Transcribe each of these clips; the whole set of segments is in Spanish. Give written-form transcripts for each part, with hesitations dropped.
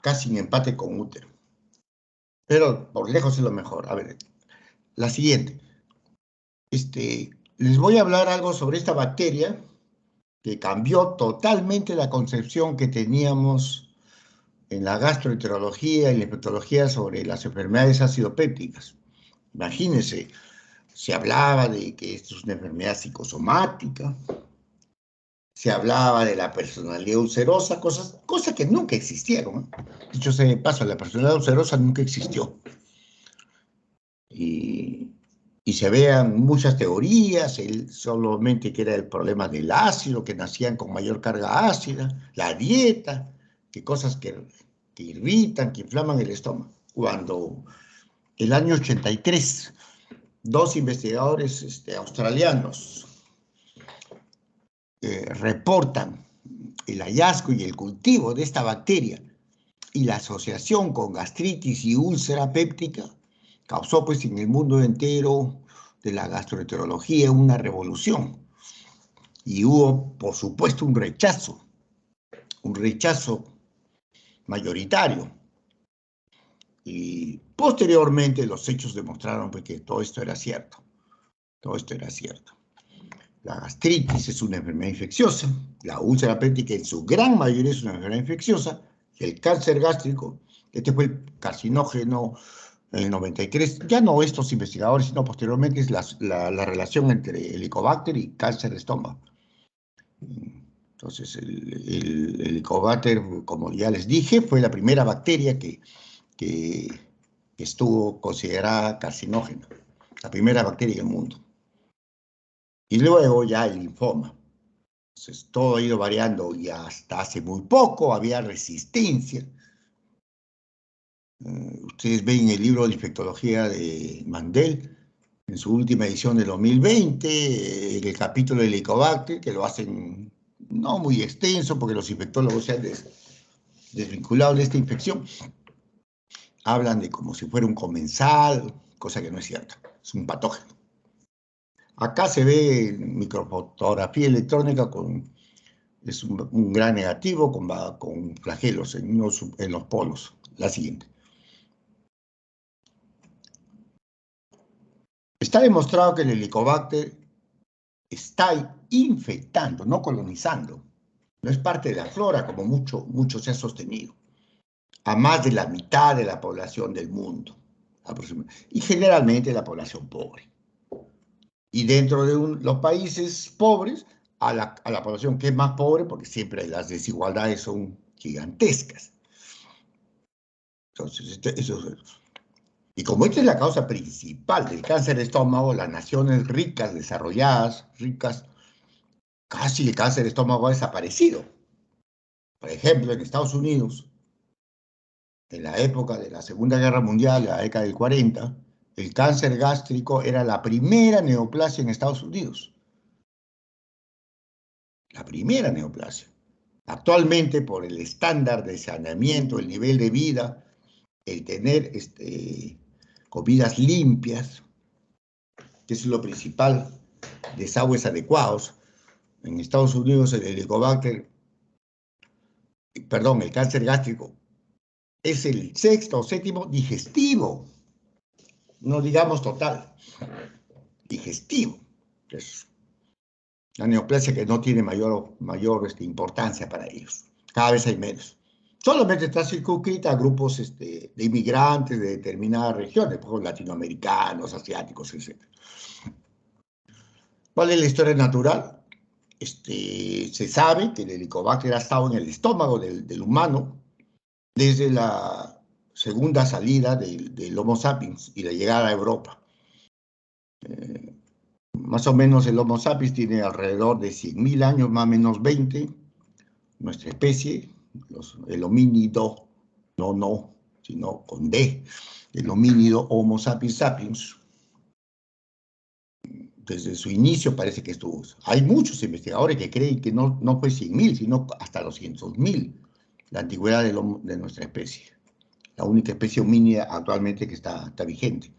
casi en empate con útero. Pero por lejos es lo mejor. A ver, la siguiente. Les voy a hablar algo sobre esta bacteria que cambió totalmente la concepción que teníamos en la gastroenterología y la hepatología sobre las enfermedades acidopépticas. Imagínense, se hablaba de que esto es una enfermedad psicosomática, se hablaba de la personalidad ulcerosa, cosas que nunca existieron, ¿eh? Dicho sea de paso, la personalidad ulcerosa nunca existió. Y se vean muchas teorías, solamente que era el problema del ácido, que nacían con mayor carga ácida, la dieta, que cosas que irritan, que inflaman el estómago. Cuando el año 83, dos investigadores australianos reportan el hallazgo y el cultivo de esta bacteria y la asociación con gastritis y úlcera péptica, causó pues en el mundo entero de la gastroenterología una revolución. Y hubo, por supuesto, un rechazo mayoritario. Y posteriormente los hechos demostraron pues, que todo esto era cierto. Todo esto era cierto. La gastritis es una enfermedad infecciosa, la úlcera péptica en su gran mayoría es una enfermedad infecciosa, y el cáncer gástrico, este fue el carcinógeno en el 93, ya no estos investigadores, sino posteriormente es la relación entre Helicobacter y cáncer de estómago. Entonces, el Helicobacter, como ya les dije, fue la primera bacteria que estuvo considerada carcinógena, la primera bacteria del mundo. Y luego ya el linfoma. Entonces, todo ha ido variando y hasta hace muy poco había resistencia. Ustedes ven el libro de infectología de Mandel, en su última edición de 2020, en el capítulo de Helicobacter, que lo hacen no muy extenso porque los infectólogos se han desvinculado de esta infección. Hablan de como si fuera un comensal, cosa que no es cierta, es un patógeno. Acá se ve microfotografía electrónica es un gran negativo con flagelos en los polos. La siguiente. Está demostrado que el Helicobacter está infectando, no colonizando. No es parte de la flora, como mucho se ha sostenido. A más de la mitad de la población del mundo. Y generalmente la población pobre. Y dentro de los países pobres, a la población que es más pobre, porque siempre las desigualdades son gigantescas. Entonces, y como esta es la causa principal del cáncer de estómago, las naciones ricas, desarrolladas, ricas, casi el cáncer de estómago ha desaparecido. Por ejemplo, en Estados Unidos, en la época de la Segunda Guerra Mundial, la década del 40, el cáncer gástrico era la primera neoplasia en Estados Unidos. La primera neoplasia. Actualmente, por el estándar de saneamiento, el nivel de vida, el tener comidas limpias, que es lo principal, desagües adecuados, en Estados Unidos el Helicobacter, perdón, el cáncer gástrico es el sexto o séptimo digestivo, no digamos total, digestivo. Es una neoplasia que no tiene mayor importancia para ellos. Cada vez hay menos. Solamente está circunscrita a grupos de inmigrantes de determinadas regiones, por ejemplo, latinoamericanos, asiáticos, etc. ¿Cuál es la historia natural? Se sabe que el Helicobacter ha estado en el estómago del humano desde la segunda salida del Homo sapiens y la llegada a Europa. Más o menos el Homo sapiens tiene alrededor de 100.000 años, más o menos 20, nuestra especie, el homínido, no, sino con D, el homínido Homo sapiens sapiens, desde su inicio parece que estuvo. Hay muchos investigadores que creen que no fue 100.000, sino hasta 200.000, la antigüedad de nuestra especie. La única especie homínida actualmente que está vigente,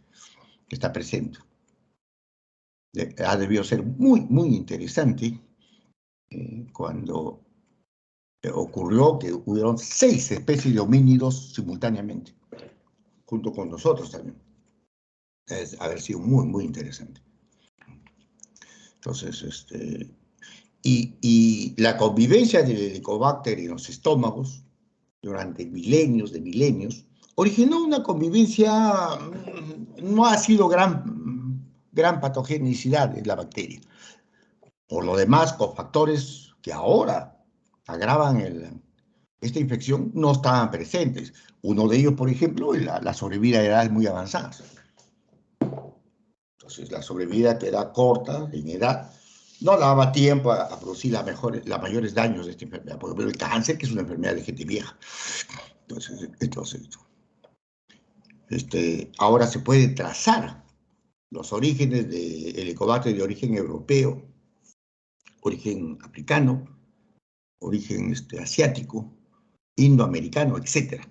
que está presente. Ha debido ser muy, muy interesante cuando ocurrió que hubieron 6 especies de homínidos simultáneamente, junto con nosotros también. Es haber sido muy, muy interesante. Entonces, y la convivencia del Helicobacter en los estómagos durante milenios, originó una convivencia, no ha sido gran patogenicidad de la bacteria. Por lo demás, con factores que ahora agravan esta infección no estaban presentes. Uno de ellos, por ejemplo, es la sobrevida de edades muy avanzadas. Entonces, la sobrevida que era corta en edad no daba tiempo a producir los mayores daños de esta enfermedad. Por ejemplo, el cáncer, que es una enfermedad de gente vieja. Entonces ahora se puede trazar los orígenes del Helicobacter de origen europeo, origen africano, origen asiático, indoamericano, etcétera.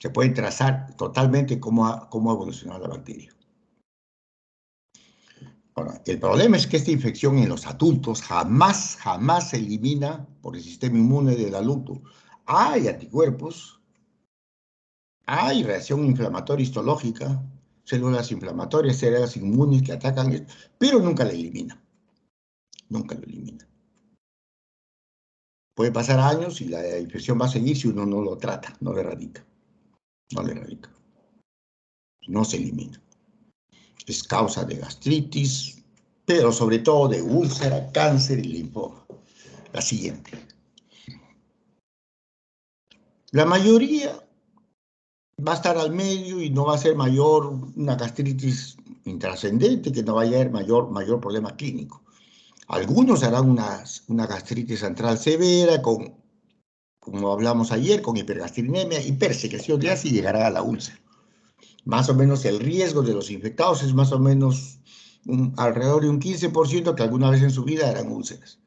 Se puede trazar totalmente cómo ha evolucionado la bacteria. Ahora, el problema es que esta infección en los adultos jamás se elimina por el sistema inmune del adulto. Hay anticuerpos, hay reacción inflamatoria histológica, células inflamatorias, células inmunes que atacan, pero nunca la elimina. Nunca lo elimina. Puede pasar años y la infección va a seguir si uno no lo trata, no lo erradica. No se elimina. Es causa de gastritis, pero sobre todo de úlcera, cáncer y linfoma. La siguiente. La mayoría va a estar al medio y no va a ser una gastritis intrascendente, que no vaya a haber mayor problema clínico. Algunos harán una gastritis central severa, como hablamos ayer, con hipergastrinemia, hipersecreción de ácido y llegará a la úlcera. Más o menos el riesgo de los infectados es más o menos alrededor de un 15% que alguna vez en su vida eran úlceras.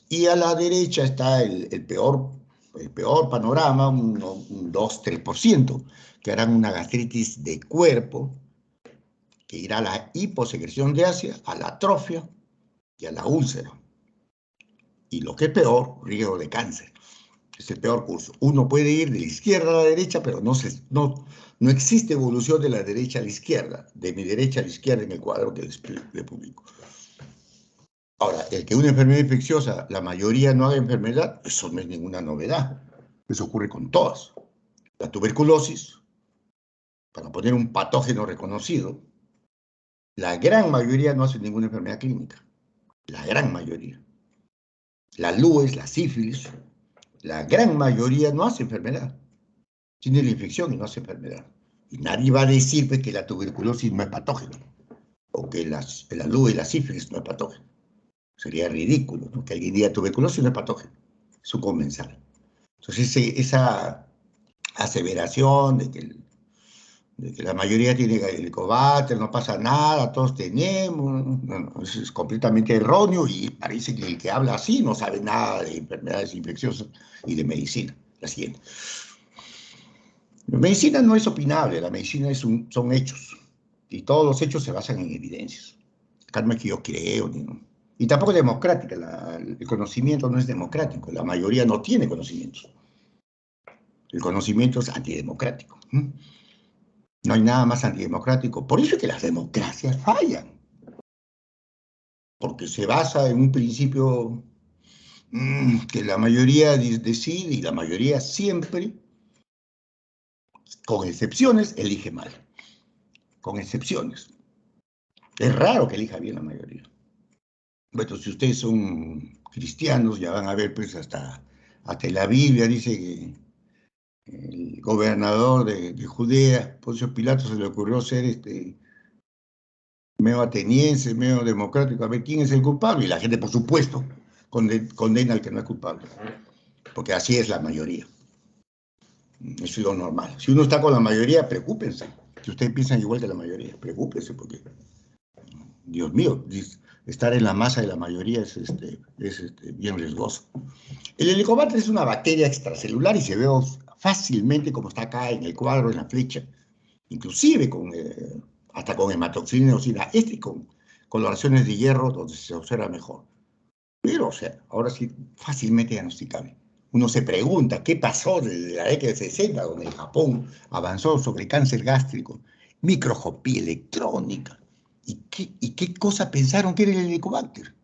Y a la derecha está el peor panorama, un 2-3%, que harán una gastritis de cuerpo, que irá a la hiposecreción de ácido, a la atrofia y a la úlcera. Y lo que es peor, riesgo de cáncer. Es el peor curso. Uno puede ir de la izquierda a la derecha, pero no existe evolución de la derecha a la izquierda, de mi derecha a la izquierda en el cuadro que le publico. Ahora, el que una enfermedad infecciosa, la mayoría no haga enfermedad, eso no es ninguna novedad. Eso ocurre con todas. La tuberculosis, para poner un patógeno reconocido, la gran mayoría no hace ninguna enfermedad clínica. La gran mayoría. La lues, la sífilis, la gran mayoría no hace enfermedad. Tiene la infección y no hace enfermedad. Y nadie va a decir pues, que la tuberculosis no es patógeno, o que la lues y la sífilis no es patógeno. Sería ridículo, ¿no? Que alguien diga tuberculosis no es patógeno. Es un comensal. Entonces, esa aseveración de que la mayoría tiene Helicobacter, no pasa nada, todos tenemos, no, eso es completamente erróneo y parece que el que habla así no sabe nada de enfermedades infecciosas y de medicina. La siguiente. La medicina no es opinable, la medicina son hechos y todos los hechos se basan en evidencias. Acá no es que yo creo, y tampoco es democrática, el conocimiento no es democrático, la mayoría no tiene conocimientos. El conocimiento es antidemocrático. No hay nada más antidemocrático. Por eso es que las democracias fallan. Porque se basa en un principio que la mayoría decide y la mayoría siempre, con excepciones, elige mal. Con excepciones. Es raro que elija bien la mayoría. Bueno, si ustedes son cristianos, ya van a ver, pues hasta la Biblia dice que el gobernador de Judea, Poncio Pilato, se le ocurrió ser medio ateniense, medio democrático, a ver quién es el culpable, y la gente, por supuesto, condena al que no es culpable, porque así es la mayoría. Eso es lo normal. Si uno está con la mayoría, preocúpense. Si ustedes piensan igual que la mayoría, preocúpense, porque, Dios mío, estar en la masa de la mayoría es bien riesgoso. El Helicobacter es una bacteria extracelular y se ve fácilmente como está acá en el cuadro, en la flecha, inclusive hasta con hematoxina eosina, con coloraciones de hierro donde se observa mejor. Pero, o sea, ahora sí, fácilmente diagnosticable. Uno se pregunta, ¿qué pasó desde la década de 60, donde el Japón avanzó sobre el cáncer gástrico, microscopía electrónica? ¿Y qué cosa pensaron que era el Helicobacter?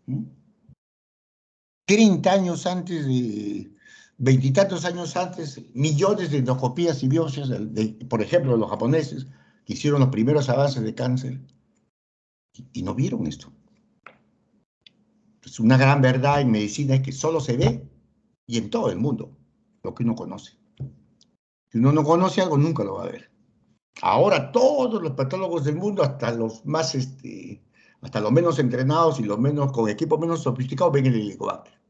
¿Mm? 30 años antes de, veintitantos años antes, millones de endoscopías y biopsias, por ejemplo, los japoneses, que hicieron los primeros avances de cáncer, y no vieron esto. Entonces, una gran verdad en medicina es que solo se ve, y en todo el mundo, lo que uno conoce. Si uno no conoce algo, nunca lo va a ver. Ahora todos los patólogos del mundo, hasta los más, hasta los menos entrenados y los menos, con equipos menos sofisticados, ven el Helicobacter.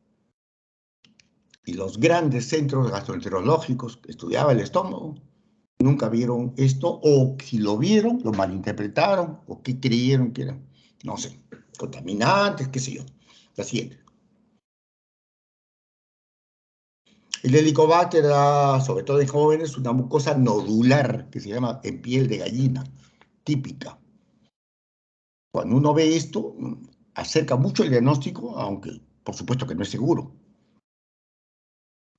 Y los grandes centros gastroenterológicos que estudiaban el estómago nunca vieron esto, o si lo vieron, lo malinterpretaron, o qué creyeron que era, no sé, contaminantes, qué sé yo. La siguiente. El Helicobacter da, sobre todo en jóvenes, una mucosa nodular que se llama en piel de gallina, típica. Cuando uno ve esto, acerca mucho el diagnóstico, aunque por supuesto que no es seguro.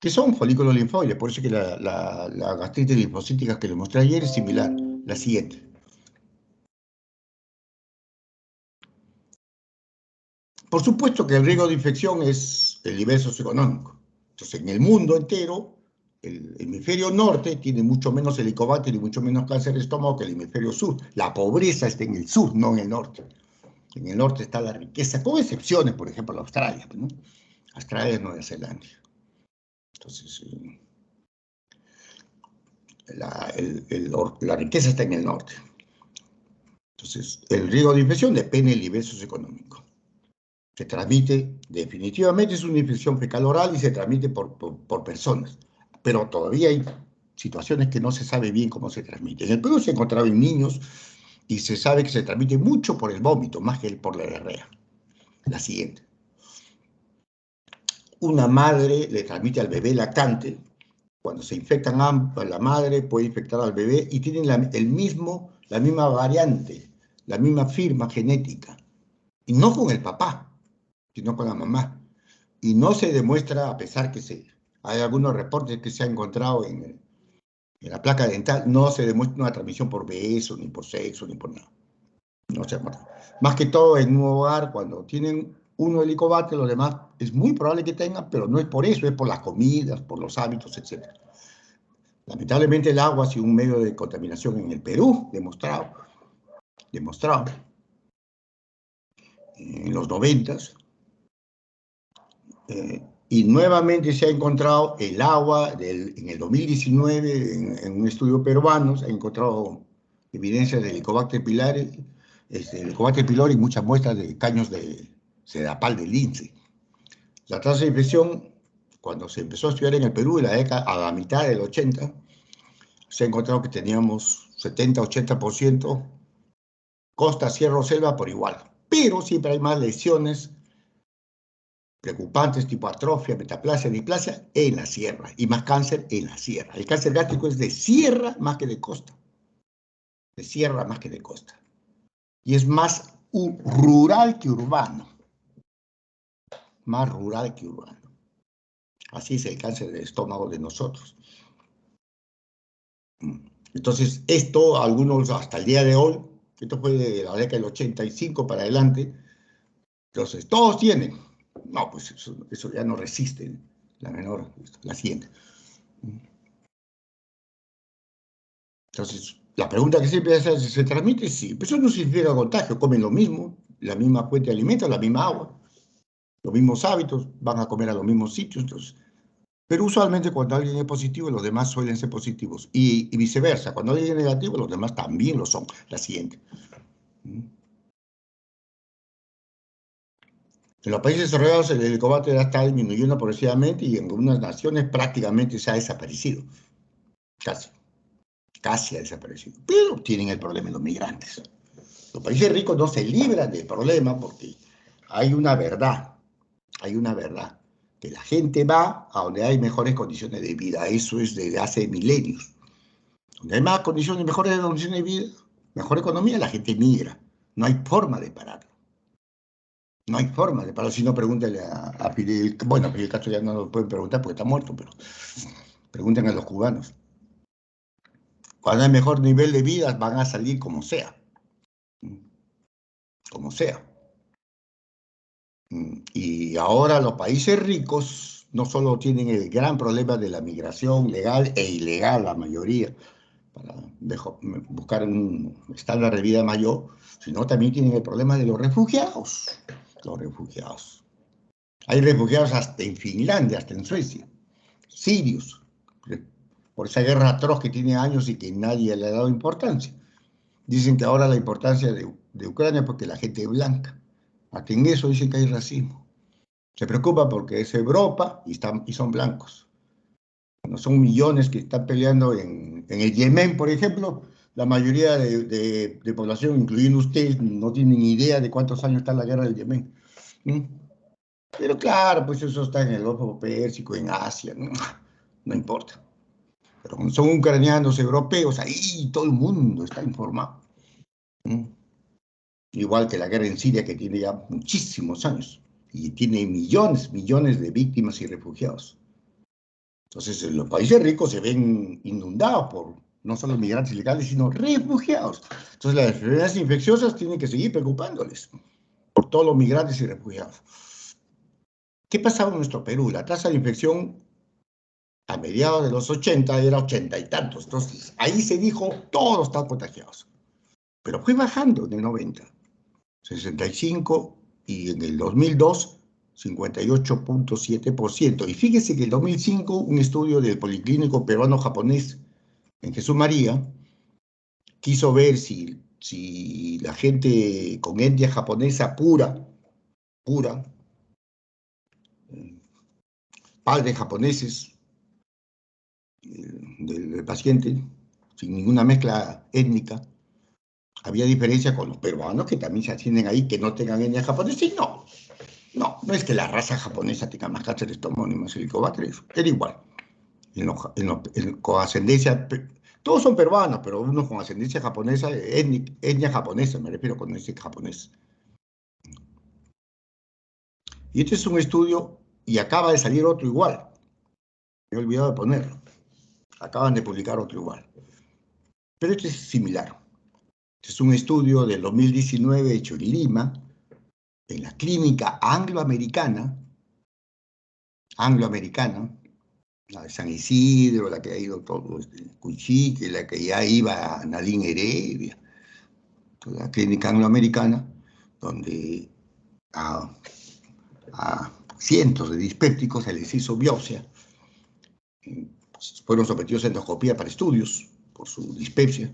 ¿Qué son folículos linfoides? Por eso que la gastritis linfocítica que les mostré ayer es similar. La siguiente. Por supuesto que el riesgo de infección es el nivel socioeconómico. Entonces, en el mundo entero, el hemisferio norte tiene mucho menos helicobacter y mucho menos cáncer de estómago que el hemisferio sur. La pobreza está en el sur, no en el norte. En el norte está la riqueza, con excepciones, por ejemplo, Australia, ¿no? Australia es Nueva Zelanda. Entonces, la riqueza está en el norte. Entonces, el riesgo de infección depende del nivel socioeconómico. Se transmite, definitivamente es una infección fecal oral y se transmite por personas, pero todavía hay situaciones que no se sabe bien cómo se transmite. En el Perú se ha encontrado en niños y se sabe que se transmite mucho por el vómito, más que por la diarrea. La siguiente. Una madre le transmite al bebé lactante. Cuando se infectan ambas, la madre puede infectar al bebé y tienen la misma variante, la misma firma genética. Y no con el papá, sino con la mamá. Y no se demuestra, a pesar que hay algunos reportes que se han encontrado en la placa dental, no se demuestra una transmisión por beso, ni por sexo, ni por nada. No se demuestra. Más que todo en un hogar, cuando tienen uno helicobacter, los demás es muy probable que tengan, pero no es por eso, es por las comidas, por los hábitos, etc. Lamentablemente el agua ha sido un medio de contaminación en el Perú, demostrado en los 90s. Y nuevamente se ha encontrado el agua en el 2019, en un estudio peruano, se ha encontrado evidencias de Helicobacter pylori, Helicobacter pylori y muchas muestras de caños de sedapal de lince. La tasa de infección, cuando se empezó a estudiar en el Perú, en la década, a la mitad del 80, se ha encontrado que teníamos 70-80% costa, sierra, selva por igual. Pero siempre hay más lesiones preocupantes tipo atrofia, metaplasia, displasia en la sierra y más cáncer en la sierra. El cáncer gástrico es de sierra más que de costa. De sierra más que de costa. Y es más rural que urbano. Más rural que urbano. Así es el cáncer del estómago de nosotros. Entonces, esto, algunos hasta el día de hoy, esto fue de la década del 85 para adelante, entonces, todos tienen. No, pues eso ya no resiste la menor, la siguiente. Entonces, la pregunta que siempre hace es, ¿se transmite? Sí, pero eso no significa contagio, comen lo mismo, la misma fuente de alimentos, la misma agua, los mismos hábitos, van a comer a los mismos sitios, entonces. Pero usualmente cuando alguien es positivo, los demás suelen ser positivos. Y viceversa, cuando alguien es negativo, los demás también lo son. La siguiente. En los países desarrollados el helicobacter está disminuyendo progresivamente y en algunas naciones prácticamente se ha desaparecido. Casi ha desaparecido. Pero tienen el problema de los migrantes. Los países ricos no se libran del problema porque hay una verdad, que la gente va a donde hay mejores condiciones de vida. Eso es desde hace milenios. Donde hay más condiciones, mejores condiciones de vida, mejor economía, la gente migra. No hay forma de pararlo. No hay forma de pararlo. Si no, pregúntale a Fidel. Bueno, a Fidel Castro ya no lo pueden preguntar porque está muerto, pero pregunten a los cubanos. Cuando hay mejor nivel de vida, van a salir como sea. Como sea. Y ahora los países ricos no solo tienen el gran problema de la migración legal e ilegal, la mayoría, para buscar un estándar de vida mayor, sino también tienen el problema de los refugiados. Los refugiados. Hay refugiados hasta en Finlandia, hasta en Suecia, sirios, por esa guerra atroz que tiene años y que nadie le ha dado importancia. Dicen que ahora la importancia de Ucrania es porque la gente es blanca. Aquí en eso dicen que hay racismo. Se preocupa porque es Europa y son blancos. Cuando son millones que están peleando en el Yemen, por ejemplo, la mayoría de población, incluyendo ustedes, no tienen ni idea de cuántos años está la guerra del Yemen. Pero claro, pues eso está en el Golfo Pérsico, en Asia, no importa. Pero como son ucranianos, europeos, ahí todo el mundo está informado. Igual que la guerra en Siria, que tiene ya muchísimos años y tiene millones de víctimas y refugiados. Entonces, los países ricos se ven inundados por no solo migrantes ilegales, sino refugiados. Entonces, las enfermedades infecciosas tienen que seguir preocupándoles por todos los migrantes y refugiados. ¿Qué pasaba en nuestro Perú? La tasa de infección a mediados de los 80 era 80 y tantos. Entonces, ahí se dijo, todos están contagiados. Pero fue bajando en el 90, 65 y en el 2002, 58.7%. Y fíjese que en el 2005, un estudio del Policlínico Peruano-Japonés en Jesús María quiso ver si la gente con etnia japonesa pura, padres japoneses del paciente, sin ninguna mezcla étnica, había diferencia con los peruanos que también se atienden ahí, que no tengan etnia japonesa, y no es que la raza japonesa tenga más cáncer de estómago ni más helicobacter, era igual. Con ascendencia, todos son peruanos, pero unos con ascendencia japonesa, etnia japonesa, me refiero con ese japonés. Y este es un estudio, y acaba de salir otro igual. Me he olvidado de ponerlo. Acaban de publicar otro igual. Pero este es similar. Este es un estudio del 2019 hecho en Lima, en la clínica angloamericana, la de San Isidro, la que ha ido todo, Cuchique, la que ya iba Nadine Heredia, la clínica angloamericana, donde a cientos de dispépticos se les hizo biopsia, fueron sometidos a endoscopía para estudios por su dispepsia,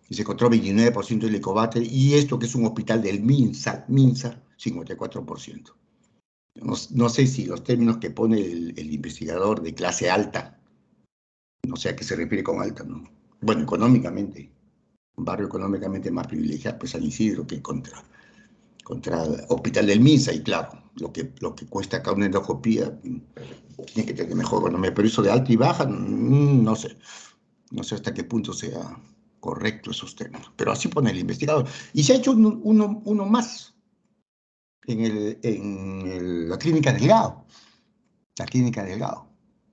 y se encontró 29% de helicobacter, y esto que es un hospital del MINSA, 54%. No sé si los términos que pone el investigador de clase alta, no sé a qué se refiere con alta, ¿no? Bueno, económicamente, un barrio económicamente más privilegiado, pues San Isidro, que contra el Hospital del MINSA, y claro, lo que cuesta acá una endoscopía, tiene que tener mejor economía, pero eso de alta y baja, no sé hasta qué punto sea correcto esos términos, pero así pone el investigador. Y se ha hecho uno más en la clínica Delgado,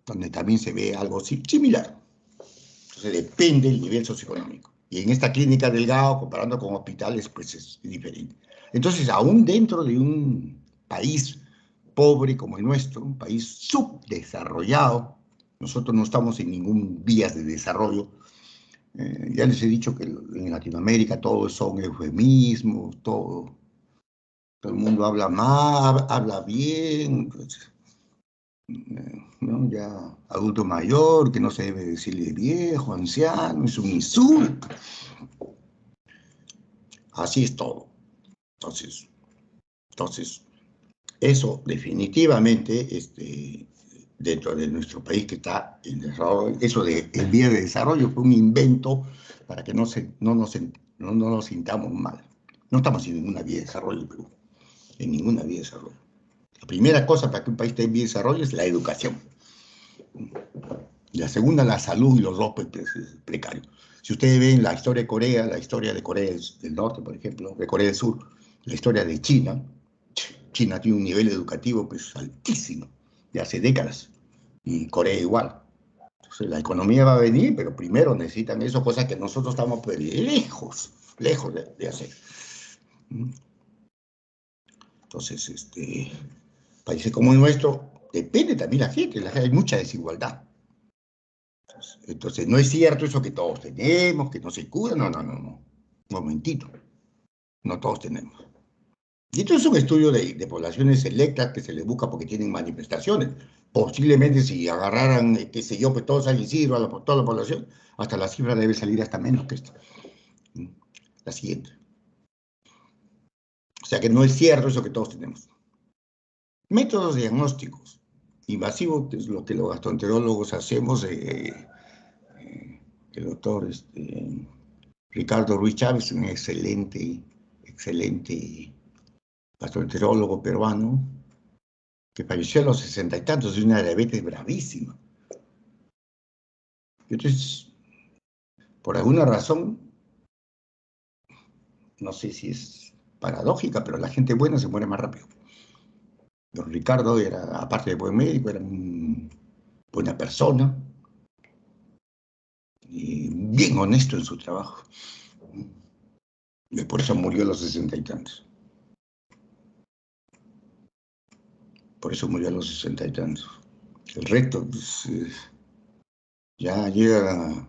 donde también se ve algo similar. Entonces depende del nivel socioeconómico. Y en esta clínica Delgado, comparando con hospitales, pues es diferente. Entonces, aún dentro de un país pobre como el nuestro, un país subdesarrollado, nosotros no estamos en ningún vías de desarrollo. Ya les he dicho que en Latinoamérica todos son eufemismos, todo el mundo habla mal, habla bien, pues, ¿no? Ya adulto mayor, que no se debe decirle viejo, anciano, es un insulto. Así es todo. Entonces, eso definitivamente, dentro de nuestro país que está en desarrollo, eso de en vía de desarrollo fue un invento para que no nos sintamos mal. No estamos en ninguna vía de desarrollo en Perú, en ninguna vía de desarrollo. La primera cosa para que un país esté en vía de desarrollo es la educación. La segunda, la salud y los dos precarios. Si ustedes ven la historia de Corea, la historia de Corea del Norte, por ejemplo, de Corea del Sur, la historia de China, China tiene un nivel educativo pues, altísimo, de hace décadas, y Corea igual. Entonces, la economía va a venir, pero primero necesitan eso, cosas que nosotros estamos pues, lejos, lejos de hacer. Entonces, países como el nuestro, depende también la gente, hay mucha desigualdad. Entonces, no es cierto eso que todos tenemos, que no se cura, no, no, no, no. Un momentito, no todos tenemos. Y esto es un estudio de poblaciones selectas que se les busca porque tienen manifestaciones. Posiblemente si agarraran, qué sé yo, pues todo San Isidro, toda la población, hasta la cifra debe salir hasta menos que esta. La siguiente. O sea que no es cierto eso que todos tenemos. Métodos diagnósticos invasivos, que es lo que los gastroenterólogos hacemos. El doctor Ricardo Ruiz Chávez, un excelente gastroenterólogo peruano, que falleció a los 60 y tantos de una diabetes bravísima. Y entonces, por alguna razón, no sé si es paradójica, pero la gente buena se muere más rápido. Don Ricardo era, aparte de buen médico, era una buena persona y bien honesto en su trabajo. Y por eso murió a los 60 y tantos. Por eso murió a los 60 y tantos. El resto, pues, ya llega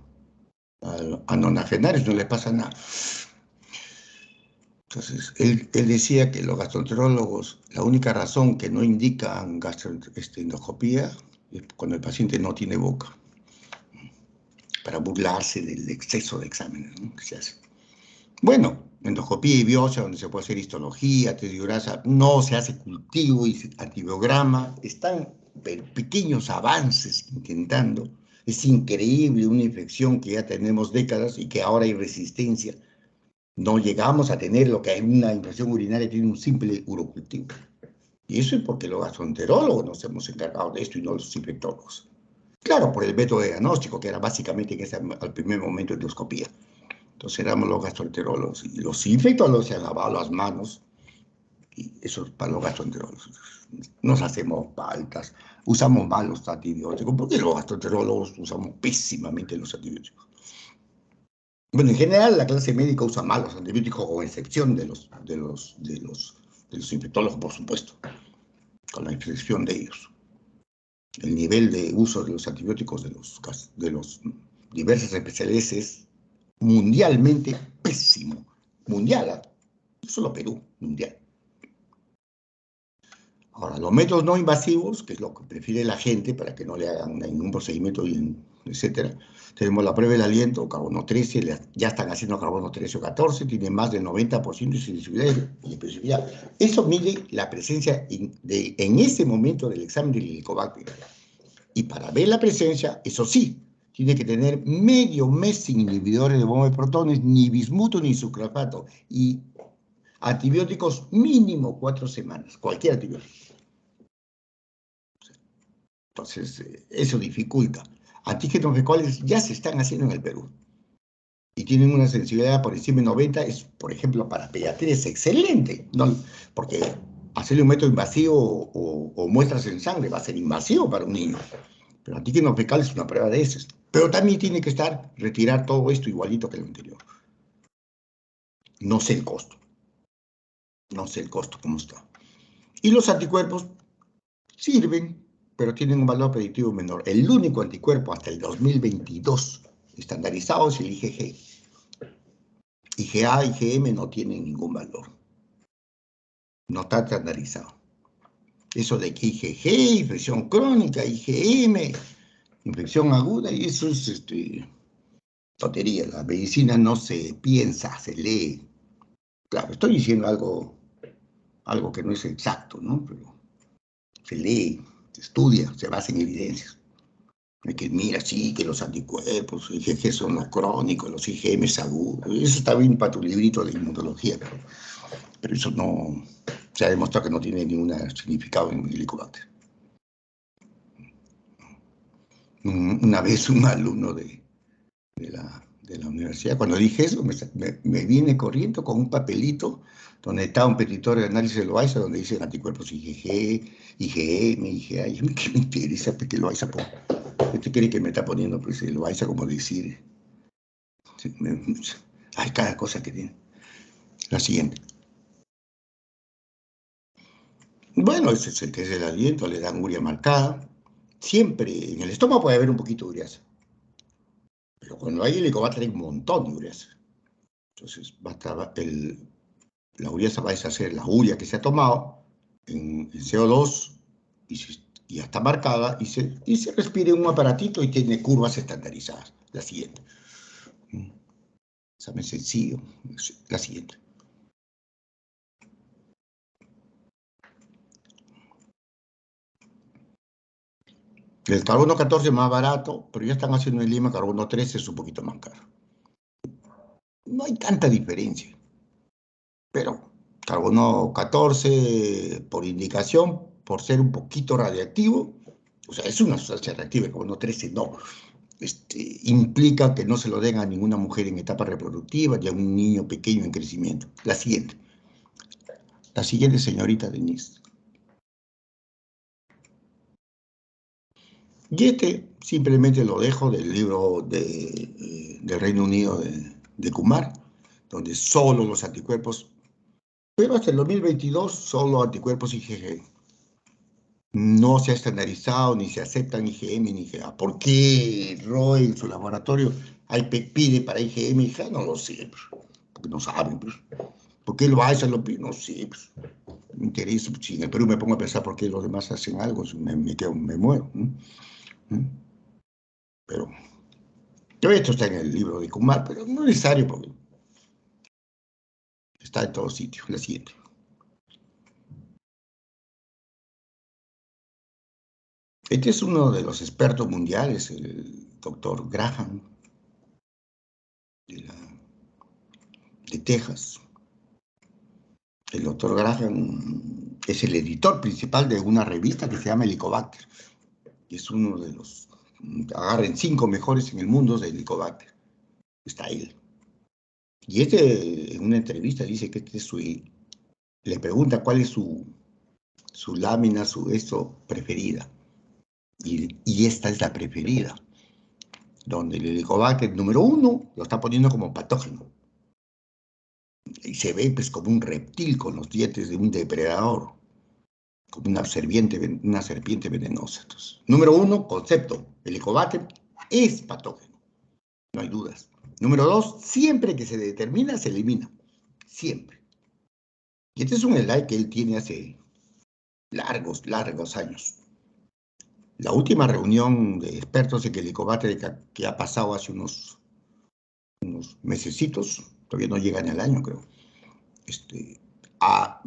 a nonagenarios, no le pasa nada. Entonces, él decía que los gastroenterólogos, la única razón que no indican endoscopía es cuando el paciente no tiene boca, para burlarse del exceso de exámenes, ¿no?, que se hace. Bueno, endoscopía y biopsia, donde se puede hacer histología, test de urasa, no se hace cultivo y antibiograma, están pequeños avances intentando. Es increíble una infección que ya tenemos décadas y que ahora hay resistencia. No llegamos a tener lo que hay una infección urinaria, tiene un simple urocultivo. Y eso es porque los gastroenterólogos nos hemos encargado de esto y no los infectólogos. Claro, por el método de diagnóstico, que era básicamente al primer momento endoscopía. Entonces éramos los gastroenterólogos y los infectólogos se han lavado las manos y eso es para los gastroenterólogos. Nos hacemos faltas, usamos mal los antibióticos, porque los gastroenterólogos usamos pésimamente los antibióticos. Bueno, en general la clase médica usa mal los antibióticos, con excepción de los infectólogos, por supuesto, con la excepción de ellos. El nivel de uso de los antibióticos de los diversas especialidades es mundialmente pésimo. Mundial, no solo Perú, mundial. Ahora, los métodos no invasivos, que es lo que prefiere la gente para que no le hagan ningún procedimiento, etcétera. Tenemos la prueba del aliento, carbono 13, ya están haciendo carbono 13 o 14, tiene más del 90% de sensibilidad y especificidad. Eso mide la presencia en ese momento del examen del Helicobacter. Y para ver la presencia, eso sí, tiene que tener medio mes sin inhibidores de bomba de protones, ni bismuto ni sucralfato, y antibióticos mínimo 4 semanas, cualquier antibiótico. Entonces, eso dificulta. Antígenos fecales ya se están haciendo en el Perú y tienen una sensibilidad por encima de 90, es, por ejemplo, para pediatría es excelente, ¿no? Porque hacerle un método invasivo o muestras en sangre va a ser invasivo para un niño. Pero antígenos fecales es una prueba de esas. Pero también tiene que retirar todo esto igualito que lo anterior. No sé el costo. No sé el costo cómo está. Y los anticuerpos sirven, pero tienen un valor predictivo menor. El único anticuerpo hasta el 2022 estandarizado es el IgG. IgA, IgM no tienen ningún valor. No está estandarizado. Eso de que IgG, infección crónica, IgM, infección aguda, y eso es tontería. La medicina no se piensa, se lee. Claro, estoy diciendo algo que no es exacto, ¿no? Pero se lee, se estudia, se basa en evidencias. Hay que mira, sí, que los anticuerpos, los IgG son los crónicos, los IgM es agudos. Eso está bien para tu librito de inmunología, pero eso no se ha demostrado que no tiene ningún significado en el Helicobacter. Una vez un alumno de la universidad, cuando dije eso, me viene corriendo con un papelito donde está un petitorio de análisis de Loaiza, donde dice anticuerpos IgG, IgM, IgA, y a mí qué me interesa, porque Loaiza, ¿usted cree que me está poniendo pues, Loaiza como decir? Hay cada cosa que tiene. La siguiente. Bueno, ese es el test del aliento, le dan urea marcada. Siempre en el estómago puede haber un poquito de ureasa, pero cuando hay helicobacter hay un montón de ureasa. Entonces, la ureasa va a deshacer la urea que se ha tomado en CO2 y ya está marcada y se respira en un aparatito y tiene curvas estandarizadas. La siguiente. Examen sencillo. La siguiente. El carbono 14 es más barato, pero ya están haciendo en Lima carbono 13 es un poquito más caro. No hay tanta diferencia, pero carbono 14 por indicación, por ser un poquito radiactivo, o sea, es una sustancia reactiva, el carbono 13 no. Implica que no se lo den a ninguna mujer en etapa reproductiva y a un niño pequeño en crecimiento. La siguiente, señorita Denise. Y simplemente lo dejo del libro del Reino Unido de Kumar, donde solo los anticuerpos, pero hasta el 2022 solo anticuerpos IgG. No se ha estandarizado, ni se aceptan IgM ni IgA. ¿Por qué Roy en su laboratorio pide para IgM y IgA? No lo sé, porque no saben. ¿Por qué lo hacen? No sé. Me interesa. Si en el Perú me pongo a pensar por qué los demás hacen algo, me muero. Pero esto está en el libro de Kumar, pero no es necesario porque está en todos sitios. La siguiente. Este es uno de los expertos mundiales, el doctor Graham, de Texas. El doctor Graham es el editor principal de una revista que se llama Helicobacter. Y es uno de los, agarren 5 mejores en el mundo de Helicobacter. Está él. Y en una entrevista dice que le pregunta cuál es su lámina, su preferida. Y esta es la preferida, donde el Helicobacter número 1 lo está poniendo como patógeno. Y se ve pues como un reptil con los dientes de un depredador, como una serpiente venenosa. Entonces, número 1, concepto, el Helicobacter es patógeno, no hay dudas. Número 2, siempre que se determina, se elimina, siempre. Y este es un slide que él tiene hace largos años. La última reunión de expertos en Helicobacter que ha pasado hace unos mesecitos, todavía no llegan al año, creo, a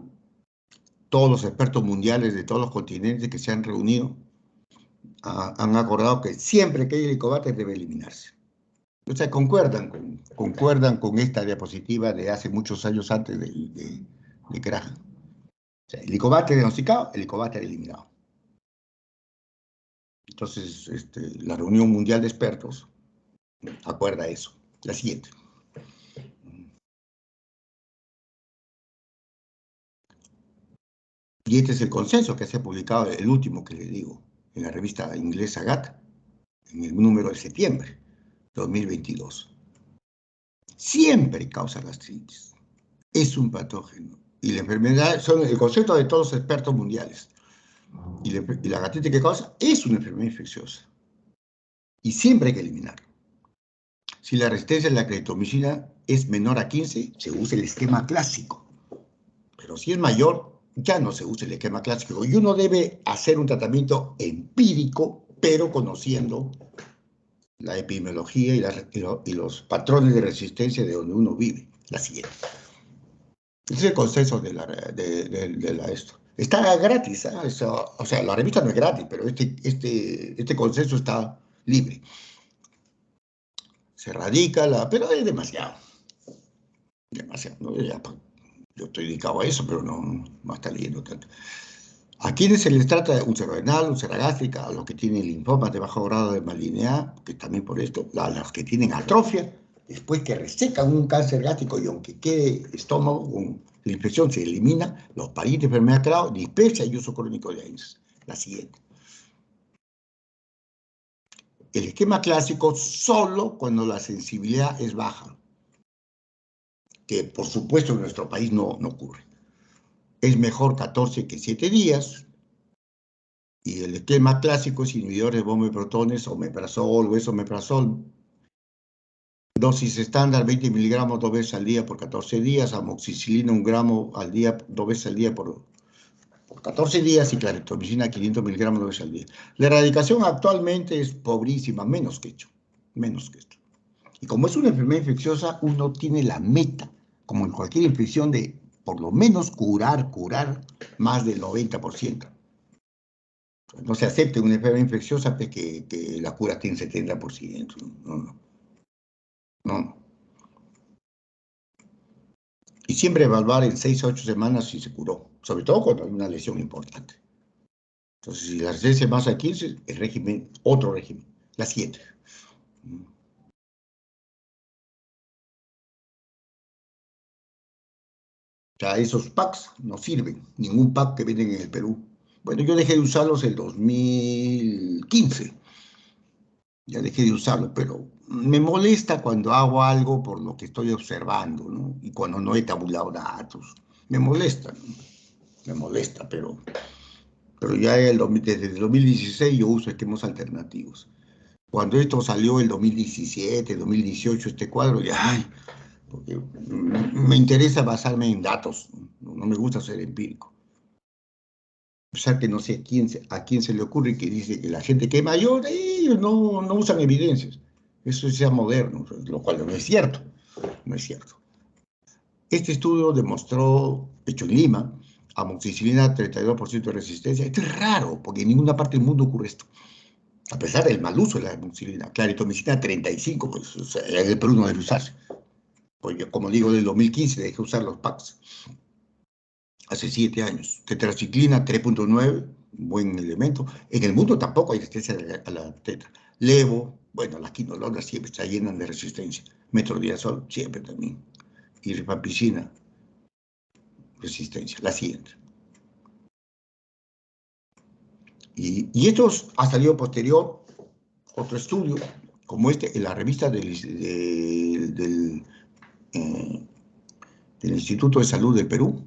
todos los expertos mundiales de todos los continentes que se han reunido, han acordado que siempre que hay Helicobacter debe eliminarse. O sea, concuerdan con esta diapositiva de hace muchos años antes de Graham. O sea, Helicobacter diagnosticado, Helicobacter eliminado. Entonces, la reunión mundial de expertos acuerda eso. La siguiente. Y este es el consenso que se ha publicado, el último que le digo, en la revista inglesa GAT, en el número de septiembre de 2022. Siempre causa gastritis. Es un patógeno. Y la enfermedad, son el concepto de todos los expertos mundiales. Y la gastritis que causa es una enfermedad infecciosa. Y siempre hay que eliminarlo. Si la resistencia a la clindamicina es menor a 15, se usa el esquema clásico. Pero si es mayor, ya no se usa el esquema clásico. Y uno debe hacer un tratamiento empírico, pero conociendo la epidemiología y los patrones de resistencia de donde uno vive. La siguiente. Ese es el consenso de esto. Está gratis, ¿eh? O sea, la revista no es gratis, pero este consenso está libre. Se radica pero es demasiado. Demasiado. ¿No? Yo estoy dedicado a eso, pero no está leyendo tanto. ¿A quienes se les trata de úlcera renal, úlcera gástrica, a los que tienen linfomas de bajo grado de malignidad, que también por esto, a los que tienen atrofia, después que resecan un cáncer gástrico y aunque quede estómago con la infección se elimina, los parientes de enfermedad grave, dispersa y uso crónico de AINES. La siguiente. El esquema clásico solo cuando la sensibilidad es baja, que por supuesto en nuestro país no ocurre. Es mejor 14 que 7 días, y el esquema clásico es inhibidores de bomba de protones, omeprazol o esomeprazol, dosis estándar 20 miligramos 2 veces al día por 14 días, amoxicilina 1 gramo al día, 2 veces al día por 14 días y claritromicina 500 miligramos 2 veces al día. La erradicación actualmente es pobrísima, menos que esto. Y como es una enfermedad infecciosa, uno tiene la meta, como en cualquier infección, de por lo menos curar más del 90%. No se acepte una enfermedad infecciosa pues, que la cura tiene 70%. No. Y siempre evaluar en 6 a 8 semanas si se curó, sobre todo cuando hay una lesión importante. Entonces, si las 6 más a 15, el régimen, otro régimen, la 7. O sea, esos packs no sirven, ningún pack que venden en el Perú. Bueno, yo dejé de usarlos en 2015. Ya dejé de usarlo, pero me molesta cuando hago algo por lo que estoy observando, ¿no? Y cuando no he tabulado datos. Me molesta, ¿no? Me molesta, pero ya desde el 2016 yo uso esquemas alternativos. Cuando esto salió el 2017, 2018, este cuadro, ya, ay, porque me interesa basarme en datos, no me gusta ser empírico. A pesar que no sé a quién se le ocurre que dice que la gente que es mayor, ellos no usan evidencias. Eso sea moderno, lo cual no es cierto. No es cierto. Este estudio demostró, hecho en Lima, amoxicilina 32% de resistencia. Esto es raro, porque en ninguna parte del mundo ocurre esto. A pesar del mal uso de la amoxicilina. Claritomicina 35, pues o sea, el Perú no debe usarse. Pues yo, como digo, del 2015 dejé de usar los packs. Hace 7 años. Tetraciclina 3.9, buen elemento. En el mundo tampoco hay resistencia a la tetra. Levo, bueno, las quinolonas siempre se llenan de resistencia. Metronidazol siempre también. Y rifampicina, resistencia. La siguiente. Y esto ha salido posterior, otro estudio, como este, en la revista del Instituto de Salud del Perú,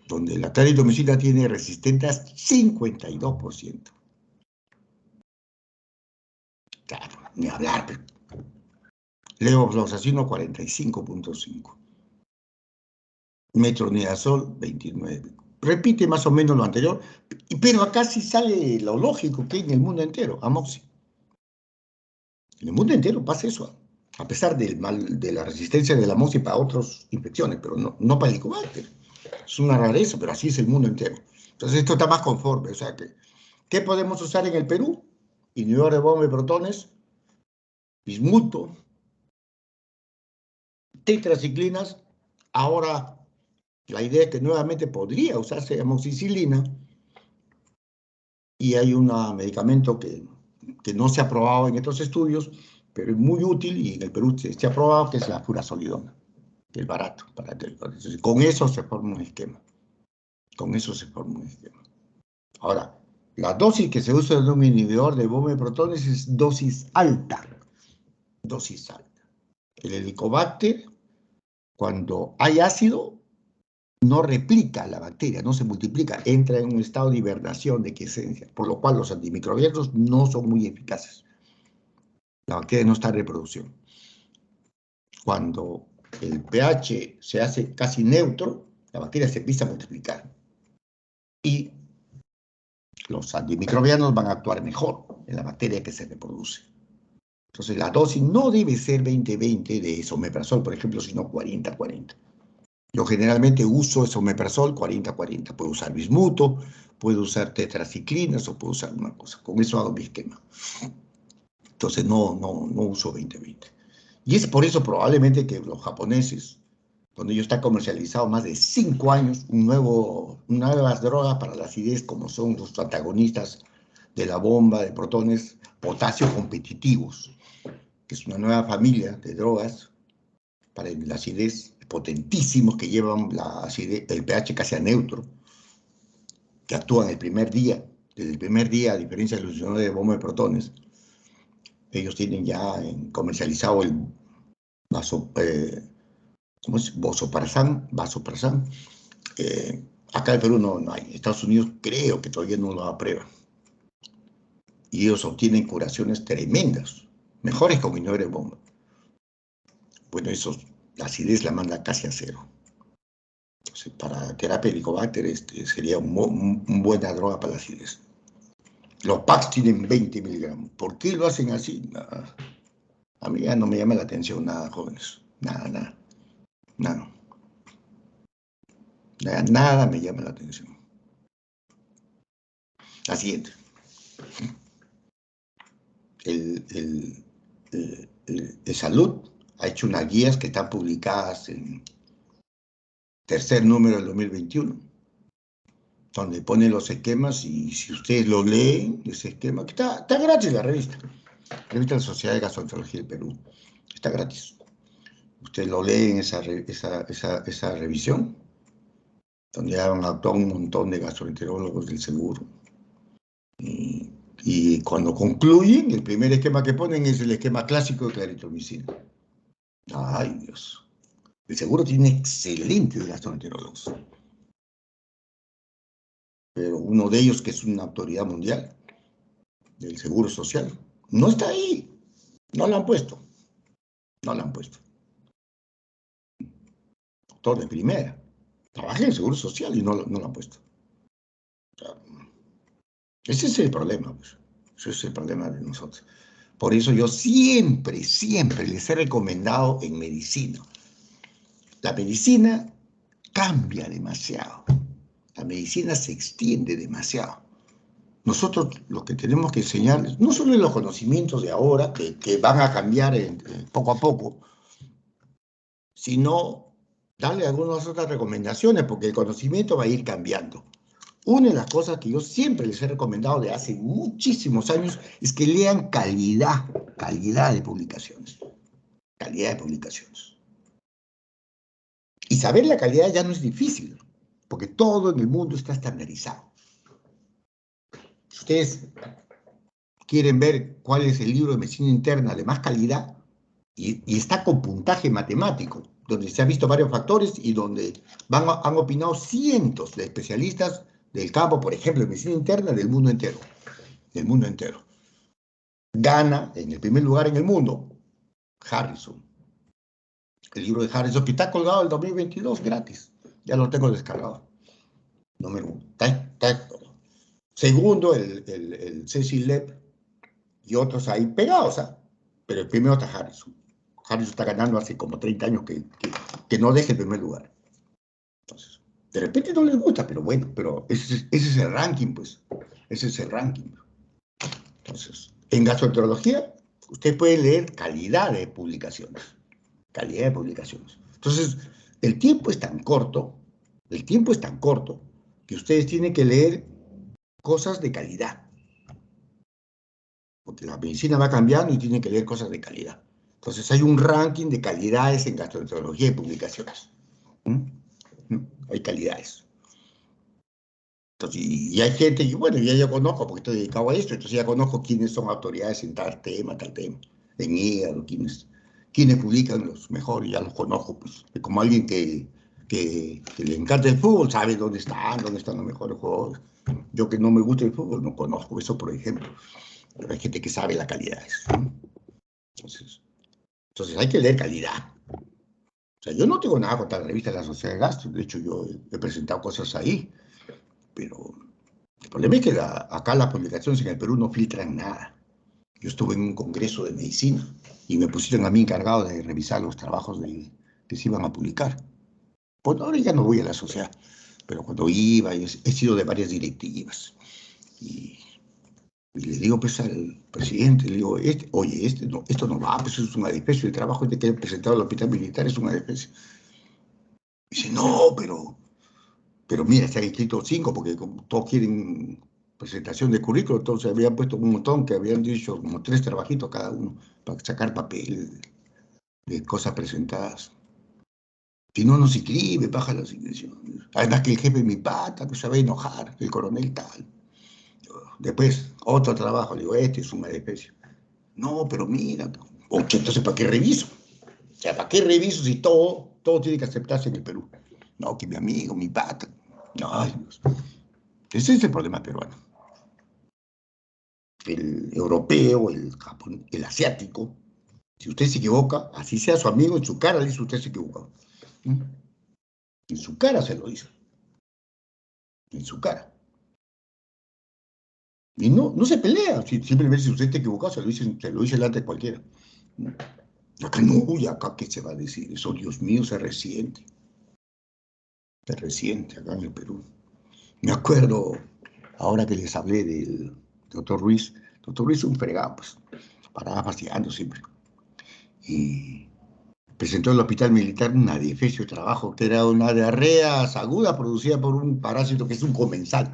donde la claritomicina tiene resistencias 52%. Claro, ni hablar. Levofloxacino 45.5. Metronidazol 29. Repite más o menos lo anterior, pero acá sí sale lo lógico que hay en el mundo entero, amoxi. En el mundo entero pasa eso, a pesar de la resistencia de la amoxi para otras infecciones, pero no para el Helicobacter. Es una rareza, pero así es el mundo entero. Entonces esto está más conforme. O sea, ¿qué podemos usar en el Perú? Inhibidor de bomba de protones, bismuto, tetraciclinas. Ahora, la idea es que nuevamente podría usarse amoxicilina y hay un medicamento que no se ha probado en estos estudios, pero es muy útil y en el Perú se ha probado, que es la furazolidona, que es barato. Entonces, con eso se forma un esquema. Ahora, la dosis que se usa en un inhibidor de bomba de protones es dosis alta. El Helicobacter, cuando hay ácido, no replica la bacteria, no se multiplica, entra en un estado de hibernación, de quiescencia, por lo cual los antimicrobianos no son muy eficaces. La bacteria no está en reproducción. Cuando el pH se hace casi neutro, la bacteria se empieza a multiplicar. Y los antimicrobianos van a actuar mejor en la bacteria que se reproduce. Entonces, la dosis no debe ser 20-20 de esomeprazol, por ejemplo, sino 40-40. Yo generalmente uso esomeprazol 40-40. Puedo usar bismuto, puedo usar tetraciclinas o puedo usar una cosa. Con eso hago mi esquema. Entonces no uso 20-20. Y es por eso probablemente que los japoneses donde ellos están comercializados más de 5 años, nuevas drogas para la acidez, como son los antagonistas de la bomba de protones potasio competitivos, que es una nueva familia de drogas para la acidez, potentísimos, que llevan la acidez, el pH casi a neutro, que actúan desde el primer día, a diferencia de los de bomba de protones. Ellos tienen ya comercializado el ¿cómo es? Vasopressan. Acá en Perú no hay. Estados Unidos creo que todavía no lo aprueba. Y ellos obtienen curaciones tremendas, mejores que un inhibitor de bomba. Bueno, la acidez la manda casi a cero. Entonces, para terapia de Helicobacter sería una buena droga para la acidez. Los packs tienen 20 miligramos. ¿Por qué lo hacen así? Nada. A mí ya no me llama la atención nada, jóvenes. Nada. Nada me llama la atención. La siguiente. El de salud ha hecho unas guías que están publicadas en tercer número del 2021, donde pone los esquemas, y si ustedes lo leen, ese esquema, que está gratis la revista de la Sociedad de Gastroenterología del Perú, está gratis. Ustedes lo leen esa revisión, donde han actuado un montón de gastroenterólogos del seguro. Y cuando concluyen, el primer esquema que ponen es el esquema clásico de claritromicina. Ay, Dios. El seguro tiene excelentes gastroenterólogos. Pero uno de ellos, que es una autoridad mundial del seguro social, no está ahí. No lo han puesto. Doctor de primera. Trabaja en el seguro social y no lo han puesto. O sea, ese es el problema, pues. Ese es el problema de nosotros. Por eso yo siempre les he recomendado en medicina. La medicina cambia demasiado. La medicina se extiende demasiado. Nosotros lo que tenemos que enseñarles, no solo en los conocimientos de ahora, que van a cambiar poco a poco, sino darle algunas otras recomendaciones, porque el conocimiento va a ir cambiando. Una de las cosas que yo siempre les he recomendado de hace muchísimos años es que lean calidad de publicaciones. Calidad de publicaciones. Y saber la calidad ya no es difícil, porque todo en el mundo está estandarizado. Si ustedes quieren ver cuál es el libro de medicina interna de más calidad, y está con puntaje matemático, donde se han visto varios factores y donde han opinado cientos de especialistas del campo, por ejemplo, de medicina interna del mundo entero. Gana en el primer lugar en el mundo Harrison. El libro de Harrison, que está colgado el 2022 gratis. Ya lo tengo descargado. Número 1. Está todo. Segundo, el Cecil Lepp y otros ahí pegados, ¿eh? Pero el primero está Harrison. Harrison está ganando hace como 30 años que no deje el primer lugar. Entonces, de repente no les gusta, pero bueno, pero ese es el ranking, pues. Ese es el ranking. Entonces, en gastroenterología, usted puede leer calidad de publicaciones. Calidad de publicaciones. Entonces, el tiempo es tan corto, que ustedes tienen que leer cosas de calidad. Porque la medicina va cambiando y tienen que leer cosas de calidad. Entonces, hay un ranking de calidades en gastroenterología y publicaciones. Hay calidades. Entonces, y hay gente, y bueno, ya yo conozco, porque estoy dedicado a esto, entonces ya conozco quiénes son autoridades en tal tema, en hígado, quiénes publican los mejores, ya los conozco, pues, como alguien que le encanta el fútbol, sabe dónde están los mejores jugadores. Yo que no me gusta el fútbol, no conozco eso, por ejemplo, pero hay gente que sabe las calidades. Entonces hay que leer calidad. O sea, yo no tengo nada contra la revista de la Sociedad de Gastro, de hecho yo he presentado cosas ahí, pero el problema es que acá las publicaciones en el Perú no filtran nada. Yo estuve en un congreso de medicina y me pusieron a mí encargado de revisar los trabajos que se iban a publicar. Pues ahora ya no voy a la sociedad, pero cuando iba, he sido de varias directivas. Y le digo pues al presidente, le digo, esto no va, pues es un adefesio, el trabajo que he presentado al hospital militar es un adefesio. Dice, no, pero mira, se han inscrito 5 porque como todos quieren presentación de currículo, entonces habían puesto un montón que habían dicho como 3 trabajitos cada uno para sacar papel de cosas presentadas. Si no nos inscribe, baja las inscripciones. Además que el jefe es mi pata, que se va a enojar, el coronel tal. Después, otro trabajo, le digo, este es una especie. No, pero mira, oye, entonces ¿para qué reviso? O sea, ¿para qué reviso si todo tiene que aceptarse en el Perú? No, que mi amigo, mi pata. No, ay, Dios. Ese es el problema peruano. El europeo, el asiático, si usted se equivoca, así sea su amigo, en su cara le dice usted se equivocó. ¿Mm? En su cara se lo dice. En su cara. Y no se pelea. Simplemente si usted está equivocado, se lo dice delante de cualquiera. ¿Mm? Acá no, y acá qué se va a decir. Eso, Dios mío, se resiente. Se resiente acá en el Perú. Me acuerdo, ahora que les hablé del doctor Ruiz. Doctor Ruiz es un fregado, pues. Paraba fastidiando siempre. Y presentó en el hospital militar un adefesio de trabajo que era una diarrea aguda producida por un parásito que es un comensal.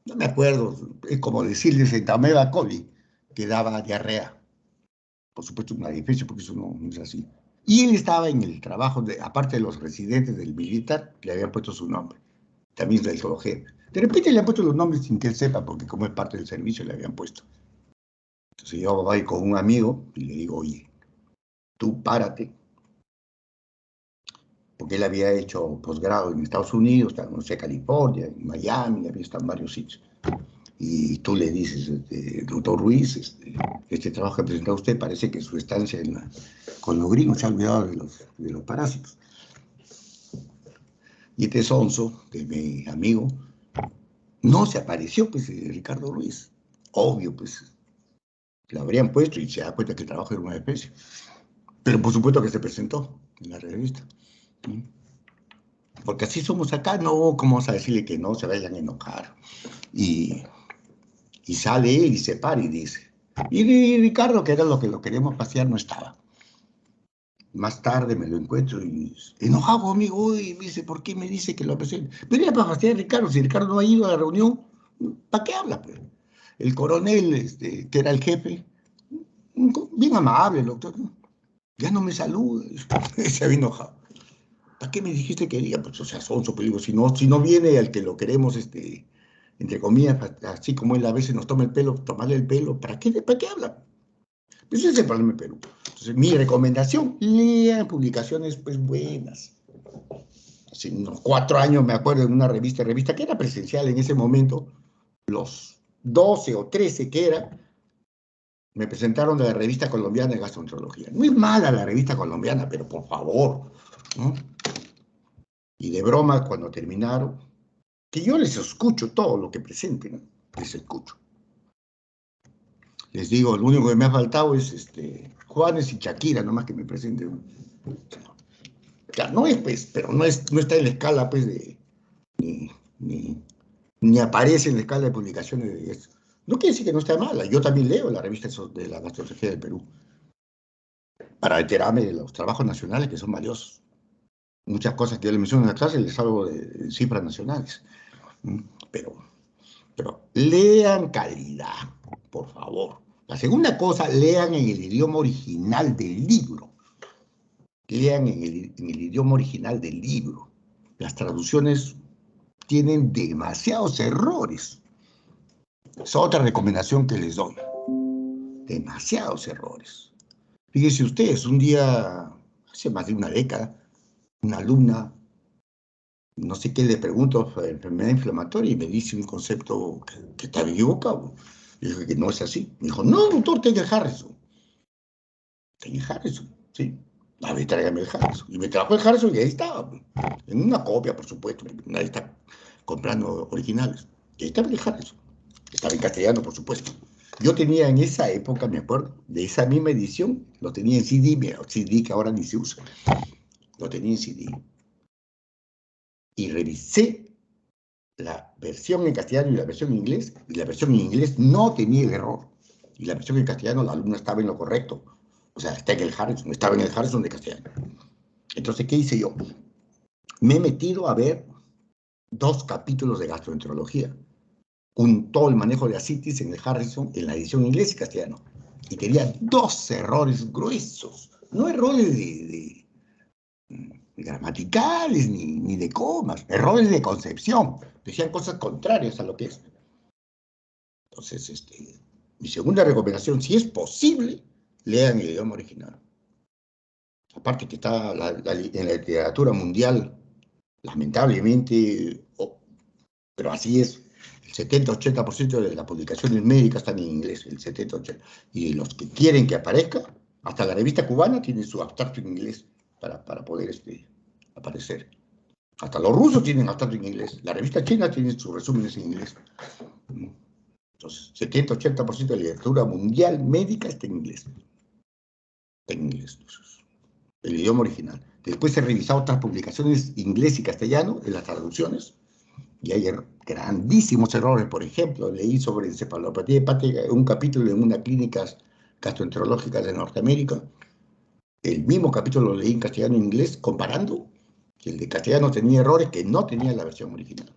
No me acuerdo, es como decirle Centameba coli, que daba diarrea. Por supuesto, un adefesio, porque eso no es así. Y él estaba en el trabajo, aparte de los residentes del militar, le habían puesto su nombre. También del jefe. De repente le han puesto los nombres sin que él sepa, porque como es parte del servicio, le habían puesto. Entonces yo voy con un amigo y le digo, oye, tú párate, porque él había hecho posgrado en Estados Unidos, no sé, California, en Miami, había estado en varios sitios. Y tú le dices, doctor Ruiz, este trabajo que ha presentado usted parece que su estancia con los gringos se ha olvidado de los parásitos. Y este sonso, que es mi amigo, no se apareció, pues, Ricardo Ruiz. Obvio, pues, lo habrían puesto y se da cuenta que el trabajo era una especie. Pero por supuesto que se presentó en la revista. Porque así somos acá, no, ¿cómo vamos a decirle que no se vayan a enojar? Y sale él y se para y dice. Y Ricardo, que era lo que lo queríamos pasear, no estaba. Más tarde me lo encuentro y enojado conmigo, uy, me dice, ¿por qué me dice que lo presente? Venía para fastidiar a Ricardo, si Ricardo no ha ido a la reunión, ¿para qué habla? Pues? El coronel, que era el jefe, bien amable, el doctor, ya no me saluda, se había enojado. ¿Para qué me dijiste que iría? Pues, o sea, sonso, pero digo, si no viene al que lo queremos, entre comillas, así como él a veces nos toma el pelo, tomarle el pelo, ¿para qué habla? Pues ese es el problema en Perú. Entonces, mi recomendación, lean publicaciones, pues, buenas. Hace unos 4 años, me acuerdo, en una revista que era presencial en ese momento, los 12 o 13 que era, me presentaron de la revista colombiana de gastroenterología. No es mala la revista colombiana, pero por favor, ¿no? Y de broma, cuando terminaron, que yo les escucho todo lo que presenten, ¿no? Les escucho. Les digo, lo único que me ha faltado es Juanes y Shakira, nomás que me presenten. Claro, no es, pues, pero no está en la escala, pues, ni, ni, ni aparece en la escala de publicaciones de esto. No quiere decir que no esté mala. Yo también leo la revista de la gastroenterología del Perú para enterarme de los trabajos nacionales que son valiosos. Muchas cosas que yo le menciono en la clase les hablo de cifras nacionales. Pero lean calidad, por favor. La segunda cosa, lean en el idioma original del libro. Lean en el idioma original del libro. Las traducciones tienen demasiados errores. Es otra recomendación que les doy. Demasiados errores. Fíjense ustedes, un día, hace más de una década, una alumna, no sé qué le pregunto, enfermedad inflamatoria, y me dice un concepto que estaba equivocado. Le dije que no es así. Me dijo, no, doctor, tenga el Harrison. Tenga el Harrison, sí. A ver, tráigame el Harrison. Y me trajo el Harrison y ahí estaba. En una copia, por supuesto, porque nadie está comprando originales. Y ahí estaba el Harrison. Estaba en castellano, por supuesto. Yo tenía en esa época, me acuerdo, de esa misma edición, lo tenía en CD, mira, CD que ahora ni se usa. Lo tenía en CD. Y revisé la versión en castellano y la versión en inglés, y la versión en inglés no tenía el error. Y la versión en castellano, la alumna estaba en lo correcto. O sea, está en el Harrison, estaba en el Harrison de castellano. Entonces, ¿qué hice yo? me he metido a ver 2 capítulos de gastroenterología. Todo el manejo de asitis en el Harrison, en la edición inglés y castellano. Y tenía 2 errores gruesos. No errores de gramaticales ni de comas, errores de concepción. Decían cosas contrarias a lo que es. Entonces, mi segunda recomendación, si es posible, lean el idioma original. Aparte que está en la literatura mundial, lamentablemente, pero así es, el 70-80% de las publicaciones médicas están en inglés, el 70-80%. Y los que quieren que aparezca, hasta la revista cubana tiene su abstracto en inglés para poder aparecer. Hasta los rusos tienen abstracto en inglés. La revista china tiene sus resúmenes en inglés. Entonces, 70-80% de la literatura mundial médica está en inglés. Está en inglés. El idioma original. Después he revisado otras publicaciones inglés y castellano en las traducciones y hay grandísimos errores. Por ejemplo, leí sobre encefalopatía hepática un capítulo en una clínica gastroenterológica de Norteamérica. El mismo capítulo lo leí en castellano e inglés, comparando que el de castellano tenía errores que no tenía la versión original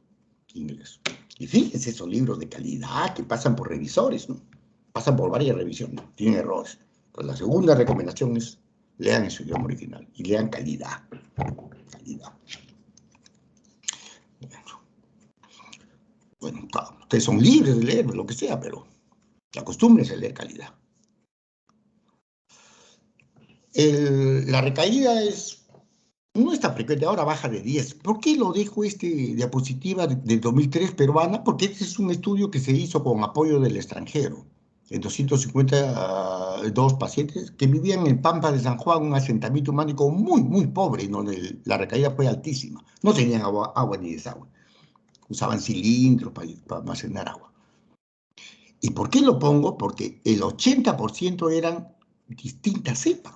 inglés. Y fíjense esos libros de calidad que pasan por revisores, ¿no? Pasan por varias revisiones, tienen errores. Pues la segunda recomendación es lean en su idioma original y lean calidad. Calidad. Bueno, claro, ustedes son libres de leer lo que sea, pero la costumbre es leer calidad. La recaída no es tan frecuente, ahora baja de 10. ¿Por qué lo dejo diapositiva del 2003 peruana? Porque este es un estudio que se hizo con apoyo del extranjero, en 252 pacientes que vivían en Pampa de San Juan, un asentamiento humánico muy, muy pobre, donde la recaída fue altísima. No tenían agua ni desagüe. Usaban cilindros para almacenar agua. ¿Y por qué lo pongo? Porque el 80% eran distintas cepas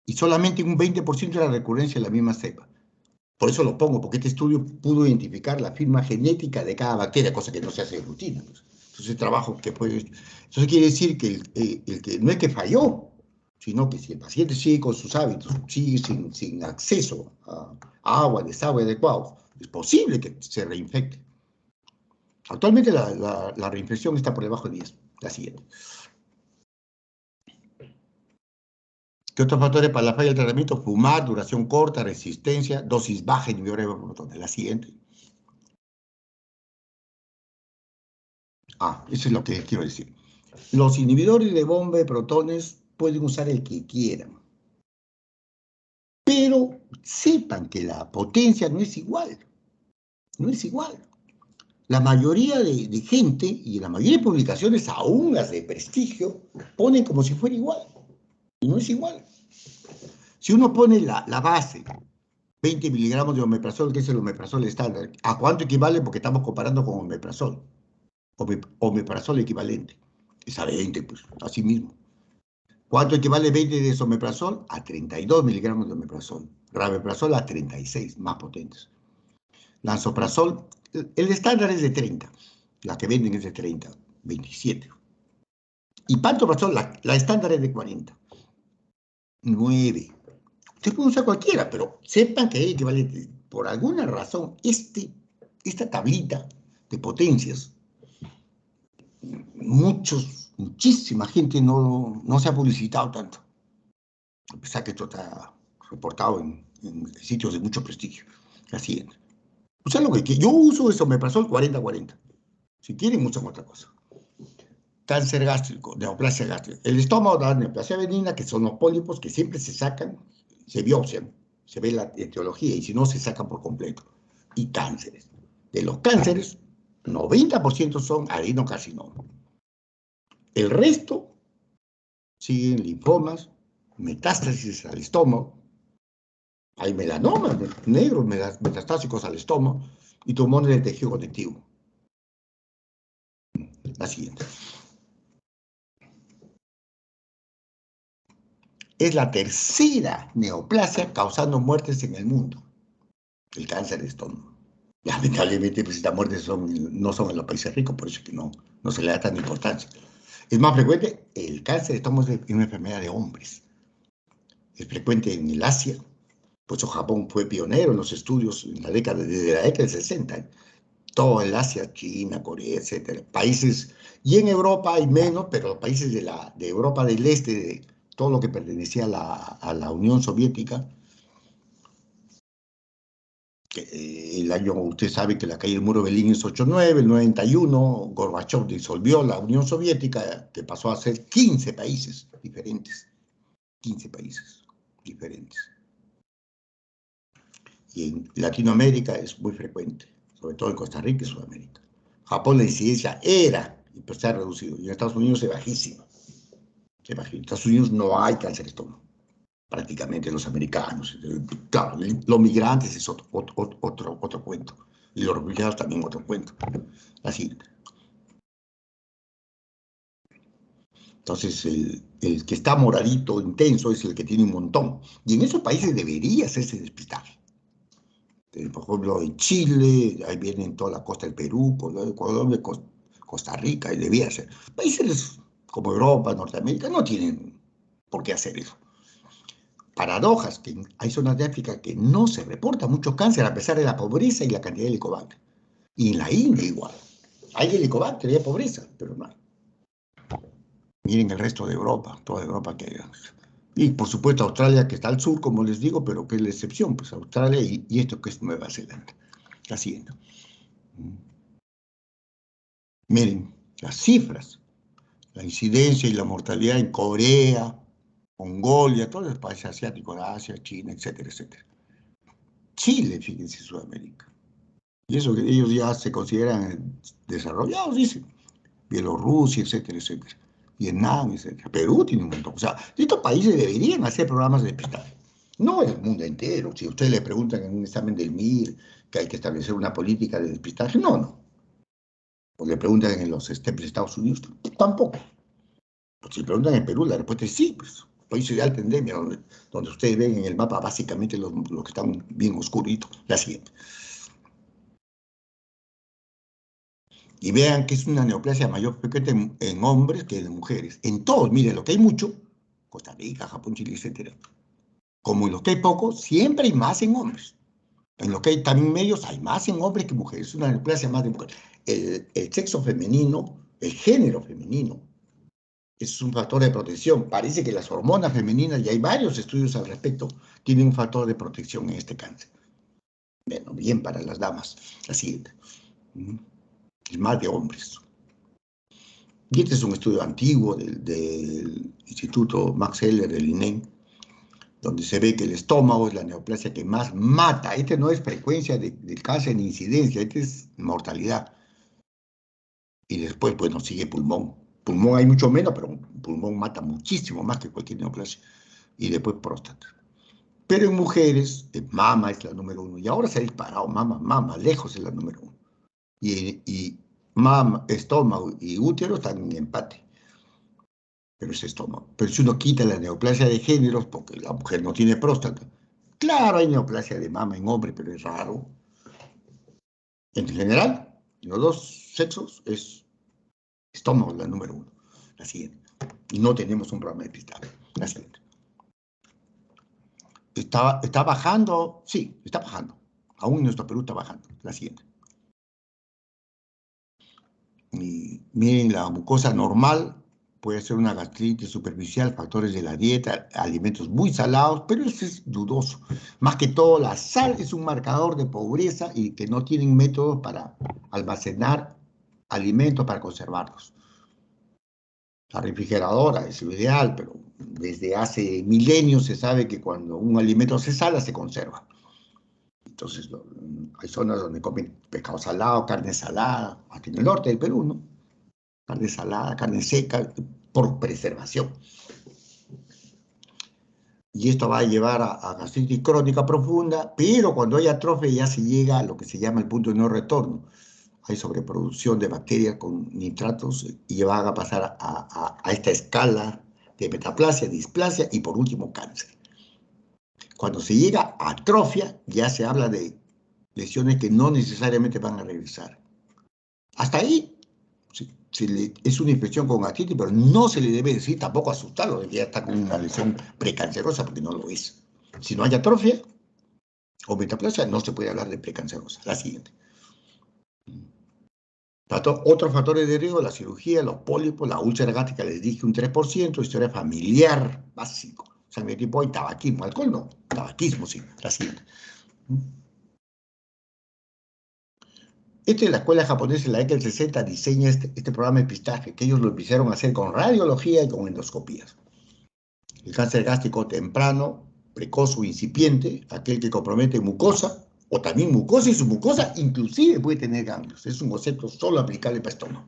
y solamente un 20% era recurrencia de la misma cepa. Por eso lo pongo, porque este estudio pudo identificar la firma genética de cada bacteria, cosa que no se hace de rutina. Pues. Entonces, trabajo que puede... Entonces, quiere decir que el que no es que falló, sino que si el paciente sigue con sus hábitos, sigue sin acceso a agua, desagüe adecuado, es posible que se reinfecte. Actualmente la reinfección está por debajo de 10. La siguiente. ¿Qué otros factores para la falla del tratamiento? Fumar, duración corta, resistencia, dosis baja de inhibidores de protones. La siguiente. Eso es lo que quiero decir. Los inhibidores de bomba de protones pueden usar el que quieran. Pero sepan que la potencia no es igual. No es igual. La mayoría de gente y la mayoría de publicaciones, aún las de prestigio, ponen como si fuera igual. Y no es igual. Si uno pone la base, 20 miligramos de omeprazol, que es el omeprazol estándar, ¿a cuánto equivale? Porque estamos comparando con omeprazol. Omeprazol equivalente. Es a 20, pues, así mismo. ¿Cuánto equivale 20 de omeprazol? A 32 miligramos de omeprazol. Rabeprazol a 36, más potentes. Lansoprazol, el estándar es de 30. La que venden es de 30, 27. Y pantoprazol, la estándar es de 40. 9. Usted puede usar cualquiera, pero sepan que hay equivalente. Por alguna razón, esta tablita de potencias, muchísima gente no se ha publicitado tanto. A pesar que esto está reportado en sitios de mucho prestigio. La siguiente. Usen lo que quieran. Yo uso eso, me pasó el 40-40. Si quieren, usan otra cosa. Cáncer gástrico, neoplasia gástrica. El estómago da neoplasia benigna, que son los pólipos que siempre se sacan, se biopsian, se ve la etiología, y si no, se sacan por completo. Y cánceres. De los cánceres, 90% son adenocarcinoma. El resto siguen linfomas, metástasis al estómago, hay melanomas negros metastásicos al estómago y tumores de tejido conectivo. La siguiente. Es la tercera neoplasia causando muertes en el mundo. El cáncer de estómago. Lamentablemente, pues estas muertes no son en los países ricos, por eso es que no se le da tanta importancia. Es más frecuente, el cáncer de estómago es una enfermedad de hombres. Es frecuente en el Asia, Por eso Japón fue pionero en los estudios en la década, desde la década del 60. Todo el Asia, China, Corea, etcétera. Países, y en Europa hay menos, pero los países de Europa del Este, de todo lo que pertenecía a la Unión Soviética, que, el año, usted sabe que la caída del muro de Berlín es 89, el 91, Gorbachev disolvió la Unión Soviética, que pasó a ser 15 países diferentes, 15 países diferentes. Y en Latinoamérica es muy frecuente, sobre todo en Costa Rica y Sudamérica. Japón la incidencia era, pero se ha reducido, y en Estados Unidos es bajísima. En Estados Unidos no hay cáncer de estómago, prácticamente los americanos. Claro, los migrantes es otro cuento, y los refugiados también otro cuento. Así. Entonces, el que está moradito, intenso, es el que tiene un montón. Y en esos países debería hacerse despistaje. Por ejemplo, en Chile, ahí vienen toda la costa del Perú, Colombia, Costa Rica, y debía ser. Países como Europa, Norteamérica, no tienen por qué hacer eso. Paradojas, que hay zonas de África que no se reporta mucho cáncer a pesar de la pobreza y la cantidad de helicobacter. Y en la India igual. Hay helicobacter y hay pobreza, pero no hay. Miren el resto de Europa, toda Europa que hay. Y por supuesto Australia, que está al sur, como les digo, pero que es la excepción, pues Australia y esto que es Nueva Zelanda. La siguiente. Miren las cifras, la incidencia y la mortalidad en Corea, Mongolia, todos los países asiáticos, Asia, China, etcétera, etcétera. Chile, fíjense, Sudamérica. Y eso que ellos ya se consideran desarrollados, dicen. Bielorrusia, etcétera, etcétera. Vietnam, etcétera. Perú tiene un montón. O sea, estos países deberían hacer programas de depistaje. No el mundo entero. Si ustedes le preguntan en un examen del MIR que hay que establecer una política de depistaje, no, no. O le preguntan en los steps de Estados Unidos, tampoco. Pues si le preguntan en Perú, la respuesta es sí, pues. Países de alta endemia, donde ustedes ven en el mapa básicamente los que están bien oscuritos. La siguiente. Y vean que es una neoplasia mayor frecuente en hombres que en mujeres. En todos, miren, lo que hay mucho, Costa Rica, Japón, Chile, etcétera. Como en los que hay pocos, siempre hay más en hombres. En lo que hay también medios, hay más en hombres que mujeres. Es una neoplasia más de mujeres. El sexo femenino, el género femenino, es un factor de protección. Parece que las hormonas femeninas, y hay varios estudios al respecto, tienen un factor de protección en este cáncer. Bueno, bien para las damas. Así es más de hombres. Y este es un estudio antiguo del Instituto Max Heller del INEM, donde se ve que el estómago es la neoplasia que más mata. Este no es frecuencia del cáncer en incidencia, este es mortalidad. Y después, bueno, sigue pulmón. Pulmón hay mucho menos, pero pulmón mata muchísimo más que cualquier neoplasia. Y después próstata. Pero en mujeres, mama es la número 1. Y ahora se ha disparado, mama, lejos es la número 1. Y mama, estómago y útero están en empate. Pero es estómago. Pero si uno quita la neoplasia de géneros, porque la mujer no tiene próstata, claro, hay neoplasia de mama en hombre, pero es raro. En general, en los dos sexos es estómago la número 1. La siguiente. Y no tenemos un programa de depistaje. La siguiente. ¿Está bajando? Sí, está bajando. Aún en nuestro Perú está bajando. La siguiente. Y miren, la mucosa normal puede ser una gastritis superficial, factores de la dieta, alimentos muy salados, pero eso es dudoso. Más que todo, la sal es un marcador de pobreza y que no tienen métodos para almacenar alimentos, para conservarlos. La refrigeradora es lo ideal, pero desde hace milenios se sabe que cuando un alimento se sala, se conserva. Entonces, hay zonas donde comen pescado salado, carne salada, aquí en el norte del Perú, ¿no? Carne salada, carne seca, por preservación. Y esto va a llevar a gastritis crónica profunda, pero cuando hay atrofia ya se llega a lo que se llama el punto de no retorno. Hay sobreproducción de bacterias con nitratos y van a pasar a esta escala de metaplasia, displasia y por último cáncer. Cuando se llega a atrofia ya se habla de lesiones que no necesariamente van a regresar. Hasta ahí es una infección con gastritis, pero no se le debe decir tampoco asustarlo de que ya está con una lesión precancerosa, porque no lo es. Si no hay atrofia, o metaplasia, no se puede hablar de precancerosa. La siguiente. Otros factores de riesgo, la cirugía, los pólipos, la úlcera gástrica, les dije un 3%, historia familiar, básico, sangre tipo A y tabaquismo, alcohol no, tabaquismo sí, la siguiente. La escuela japonesa en la década del 60 diseña este programa de pistaje, que ellos lo empezaron a hacer con radiología y con endoscopías. El cáncer gástrico temprano, precoz o incipiente, aquel que compromete mucosa, o también mucosa y submucosa, inclusive puede tener ganglios. Es un concepto solo aplicable para estómago.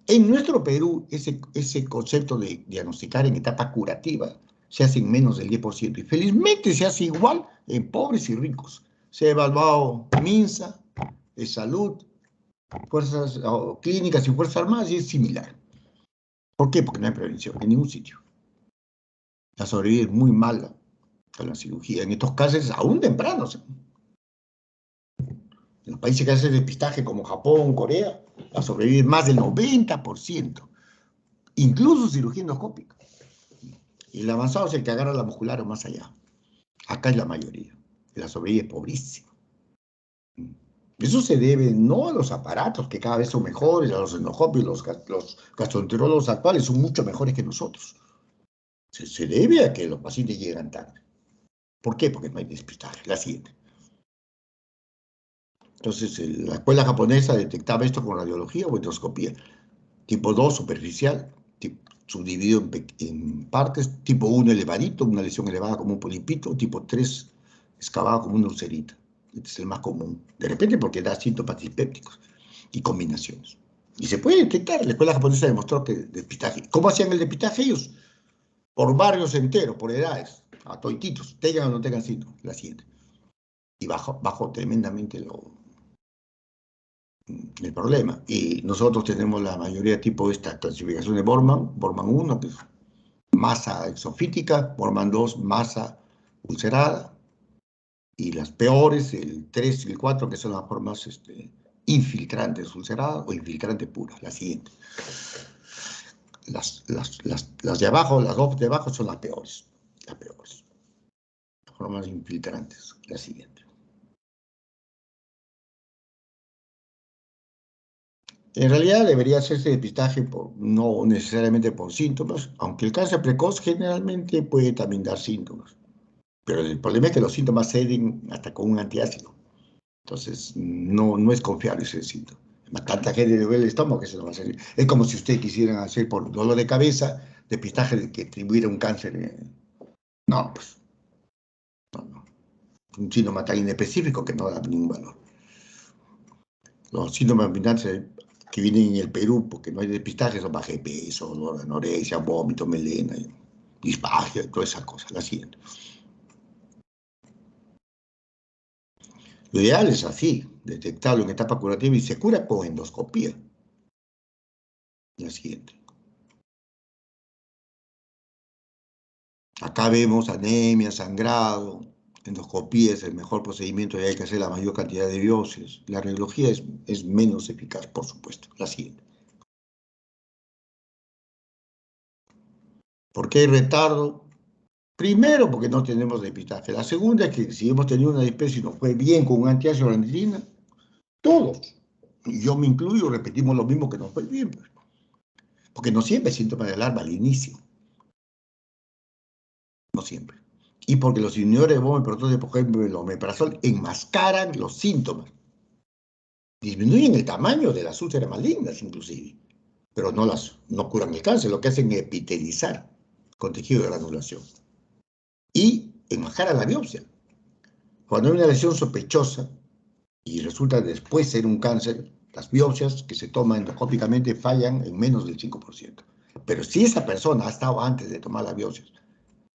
En nuestro Perú, ese concepto de diagnosticar en etapa curativa se hace en menos del 10%. Y felizmente se hace igual en pobres y ricos. Se ha evaluado MINSA, de salud, fuerzas clínicas y fuerzas armadas y es similar. ¿Por qué? Porque no hay prevención en ningún sitio. La sobrevivir es muy mala con la cirugía. En estos casos, aún tempranos. En los países que hacen depistaje como Japón, Corea, la sobrevivir más del 90%. Incluso cirugía endoscópica. Y el avanzado es el que agarra la muscular o más allá. Acá es la mayoría. La sobrevida es pobrísima. Eso se debe no a los aparatos, que cada vez son mejores, a los endoscopios, los gastroenterólogos actuales son mucho mejores que nosotros. Se debe a que los pacientes llegan tarde. ¿Por qué? Porque no hay despistaje. La siguiente. Entonces, la escuela japonesa detectaba esto con radiología o endoscopía. Tipo 2, superficial, subdividido en partes. Tipo 1, elevadito, una lesión elevada como un polipito. Tipo 3, excavado como una ulcerita. Este es el más común. De repente porque da síntomas dispépticos y combinaciones. Y se puede detectar. La escuela japonesa demostró que depistaje. ¿Cómo hacían el depistaje ellos? Por barrios enteros, por edades, a toititos, tengan o no tengan síntomas. La siguiente. Y bajo tremendamente el problema. Y nosotros tenemos la mayoría tipo de esta clasificación de Borman 1, que es masa exofítica, Borman 2, masa ulcerada, y las peores, el 3 y el 4, que son las formas infiltrantes ulceradas o infiltrante pura. La siguiente. Las de abajo, las dos de abajo son las peores. Las peores. Las formas infiltrantes. La siguiente. En realidad debería hacerse depistaje no necesariamente por síntomas, aunque el cáncer precoz generalmente puede también dar síntomas. Pero el problema es que los síntomas ceden hasta con un antiácido. Entonces, no es confiable ese síntoma. Tanta gente le duele el estómago que se lo va a hacer. Es como si ustedes quisieran hacer por dolor de cabeza depistaje de que atribuir un cáncer. No, pues, no. Un síntoma tan inespecífico que no da ningún valor. Los síntomas ambulantes que vienen en el Perú porque no hay depistaje son baja de peso, dolor de anorexia, vómito, melena, disfagia, todas esas cosas. La siguiente. Lo ideal es así, detectarlo en etapa curativa y se cura con endoscopía. La siguiente. Acá vemos anemia, sangrado, endoscopía es el mejor procedimiento y hay que hacer la mayor cantidad de biopsias. La radiología es menos eficaz, por supuesto. La siguiente. ¿Por qué hay retardo? Primero, porque no tenemos depistaje. La segunda es que si hemos tenido una dispesia y nos fue bien con un antiácido ranitidina, todos, y yo me incluyo, repetimos lo mismo que nos fue bien, pues. Porque no siempre hay síntomas de alarma al inicio, no siempre. Y porque los inhibidores de bomba, por ejemplo, el omeprazol, enmascaran los síntomas. Disminuyen el tamaño de las úlceras malignas, inclusive, pero no curan el cáncer, lo que hacen es epitelizar con tejido de granulación. Y enmascaran la biopsia. Cuando hay una lesión sospechosa y resulta después ser un cáncer, las biopsias que se toman endoscópicamente fallan en menos del 5%. Pero si esa persona ha estado antes de tomar las biopsias,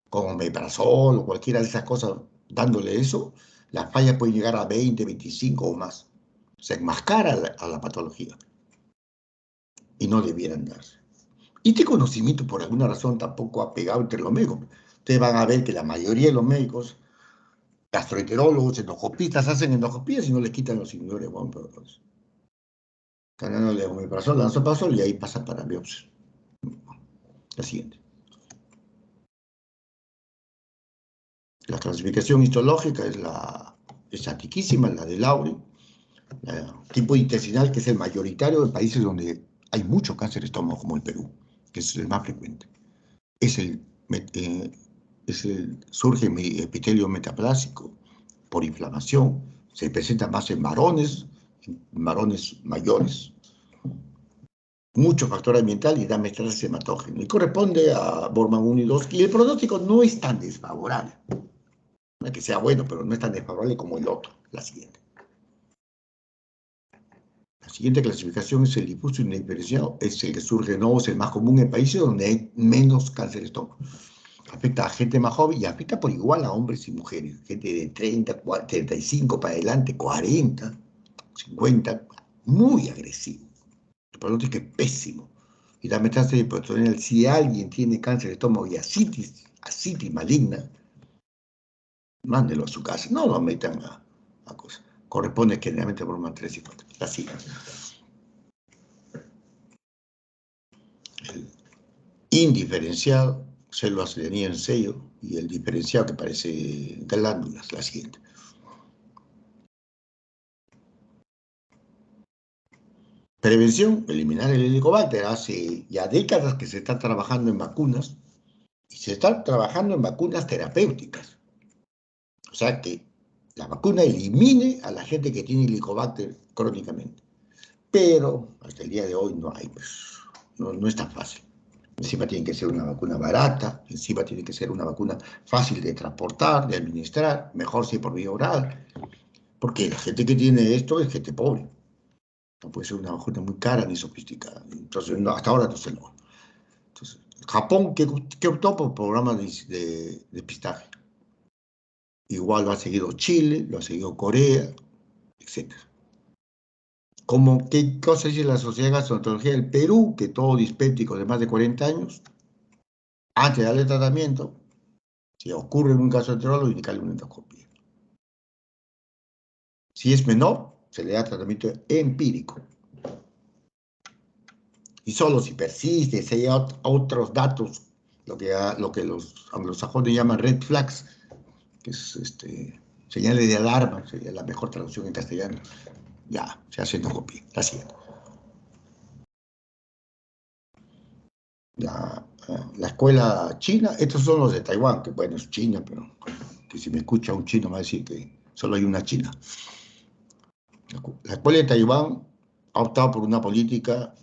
con omeprazol o cualquiera de esas cosas, dándole eso, las fallas pueden llegar a 20, 25 o más. Se enmascara a la patología y no debieran darse. Y este conocimiento, por alguna razón, tampoco ha pegado entre los médicos. Ustedes van a ver que la mayoría de los médicos, gastroenterólogos, endoscopistas, hacen endoscopías y no le quitan los inhibidores. Bueno, pero ganándole omeprazol, lansoprazol y ahí pasa para biopsia. La siguiente. La clasificación histológica es antiquísima, la de Laurie. El tipo intestinal, que es el mayoritario de países donde hay mucho cáncer de estómago, como el Perú, que es el más frecuente. Surge epitelio metaplásico por inflamación, se presenta más en varones mayores, mucho factor ambiental y da metástasis hematógeno. Y corresponde a Bormann 1 y 2, y el pronóstico no es tan desfavorable. No es que sea bueno, pero no es tan desfavorable como el otro, la siguiente. La siguiente clasificación es el difuso indiferenciado, es el que surge de nuevo, es el más común en países donde hay menos cáncer de estómago. Afecta a gente más joven y afecta por igual a hombres y mujeres, gente de 30, 35 para adelante, 40, 50, muy agresivo. El pronóstico es pésimo. Y la metástasis peritoneal, si alguien tiene cáncer de estómago y ascitis maligna, mándelo a su casa, no lo metan a cosas. Corresponde generalmente a Bormann 3 y 4. La siguiente. El indiferenciado, células de anillo en sello, y el diferenciado que parece glándulas, la siguiente. Prevención, eliminar el helicobacter. Hace ya décadas que se está trabajando en vacunas, y se está trabajando en vacunas terapéuticas. O sea, que la vacuna elimine a la gente que tiene helicobacter crónicamente. Pero hasta el día de hoy no hay, pues, no es tan fácil. Encima tiene que ser una vacuna barata, encima tiene que ser una vacuna fácil de transportar, de administrar, mejor si por vía oral, porque la gente que tiene esto es gente pobre. No puede ser una vacuna muy cara ni sofisticada. Entonces, no, hasta ahora no se logra. Entonces, Japón, ¿qué optó por programas de depistaje? Igual lo ha seguido Chile, lo ha seguido Corea, etc. ¿Qué cosa dice la Sociedad de Gastroenterología del Perú? Que todo dispéptico de más de 40 años, antes de darle tratamiento, si ocurre en un gastroenterólogo, indicarle una endoscopia. Si es menor, se le da tratamiento empírico. Y solo si persiste, si hay otros datos, lo que los anglosajones llaman red flags, que es señales de alarma, sería la mejor traducción en castellano, ya se hace endoscopia. La siguiente. La escuela china, estos son los de Taiwán, que bueno, es China, pero que si me escucha un chino me va a decir que solo hay una China. La escuela de Taiwán ha optado por una política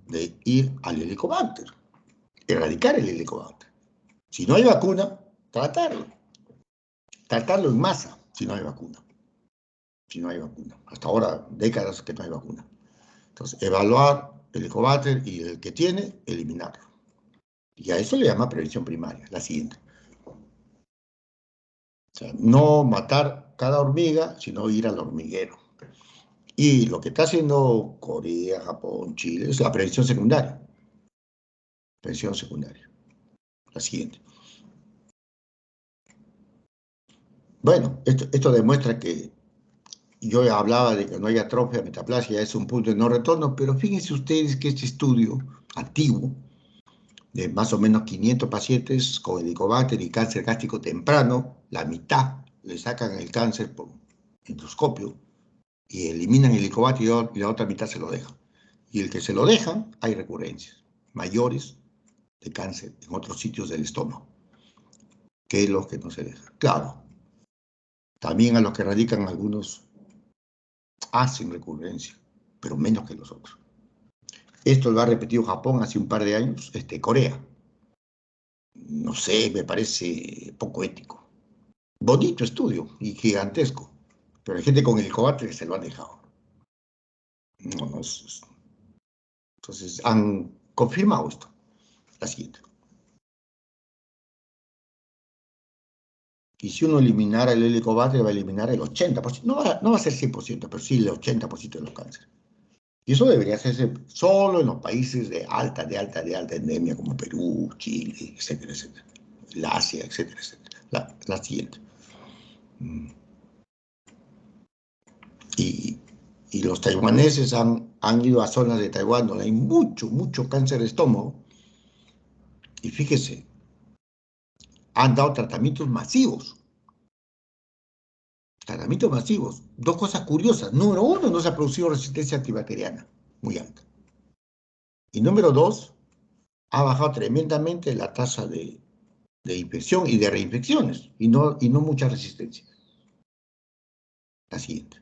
de ir al helicobacter, erradicar el helicobacter. Si no hay vacuna, tratarlo en masa, si no hay vacuna. Si no hay vacuna. Hasta ahora, décadas que no hay vacuna. Entonces, evaluar el helicobacter y el que tiene, eliminarlo. Y a eso le llama prevención primaria, la siguiente. O sea, no matar cada hormiga, sino ir al hormiguero. Y lo que está haciendo Corea, Japón, Chile, es la prevención secundaria. Prevención secundaria. La siguiente. Bueno, esto demuestra que yo hablaba de que no hay atrofia, metaplasia, es un punto de no retorno, pero fíjense ustedes que este estudio antiguo, de más o menos 500 pacientes con helicobacter y cáncer gástrico temprano, la mitad le sacan el cáncer por endoscopio y eliminan el helicobacter y la otra mitad se lo dejan. Y el que se lo dejan, hay recurrencias mayores de cáncer en otros sitios del estómago que los que no se dejan. Claro, también a los que radican algunos hacen recurrencia, pero menos que los otros. Esto lo ha repetido Japón hace un par de años, Corea. No sé, me parece poco ético. Bonito estudio y gigantesco, pero hay gente con el combate que se lo han dejado. Entonces han confirmado esto. La siguiente. Y si uno eliminara el helicobacter, va a eliminar el 80%. No va a ser 100%, pero sí el 80% de los cánceres. Y eso debería hacerse solo en los países de alta endemia, como Perú, Chile, etcétera, etcétera. El Asia, etcétera, etcétera. La siguiente. Y los taiwaneses han ido a zonas de Taiwán donde hay mucho cáncer de estómago. Y fíjese, han dado tratamientos masivos Tratamientos masivos. Dos cosas curiosas. Número uno, no se ha producido resistencia antibacteriana muy alta. Y número dos, ha bajado tremendamente la tasa de infección y de reinfecciones, y no mucha resistencia. La siguiente.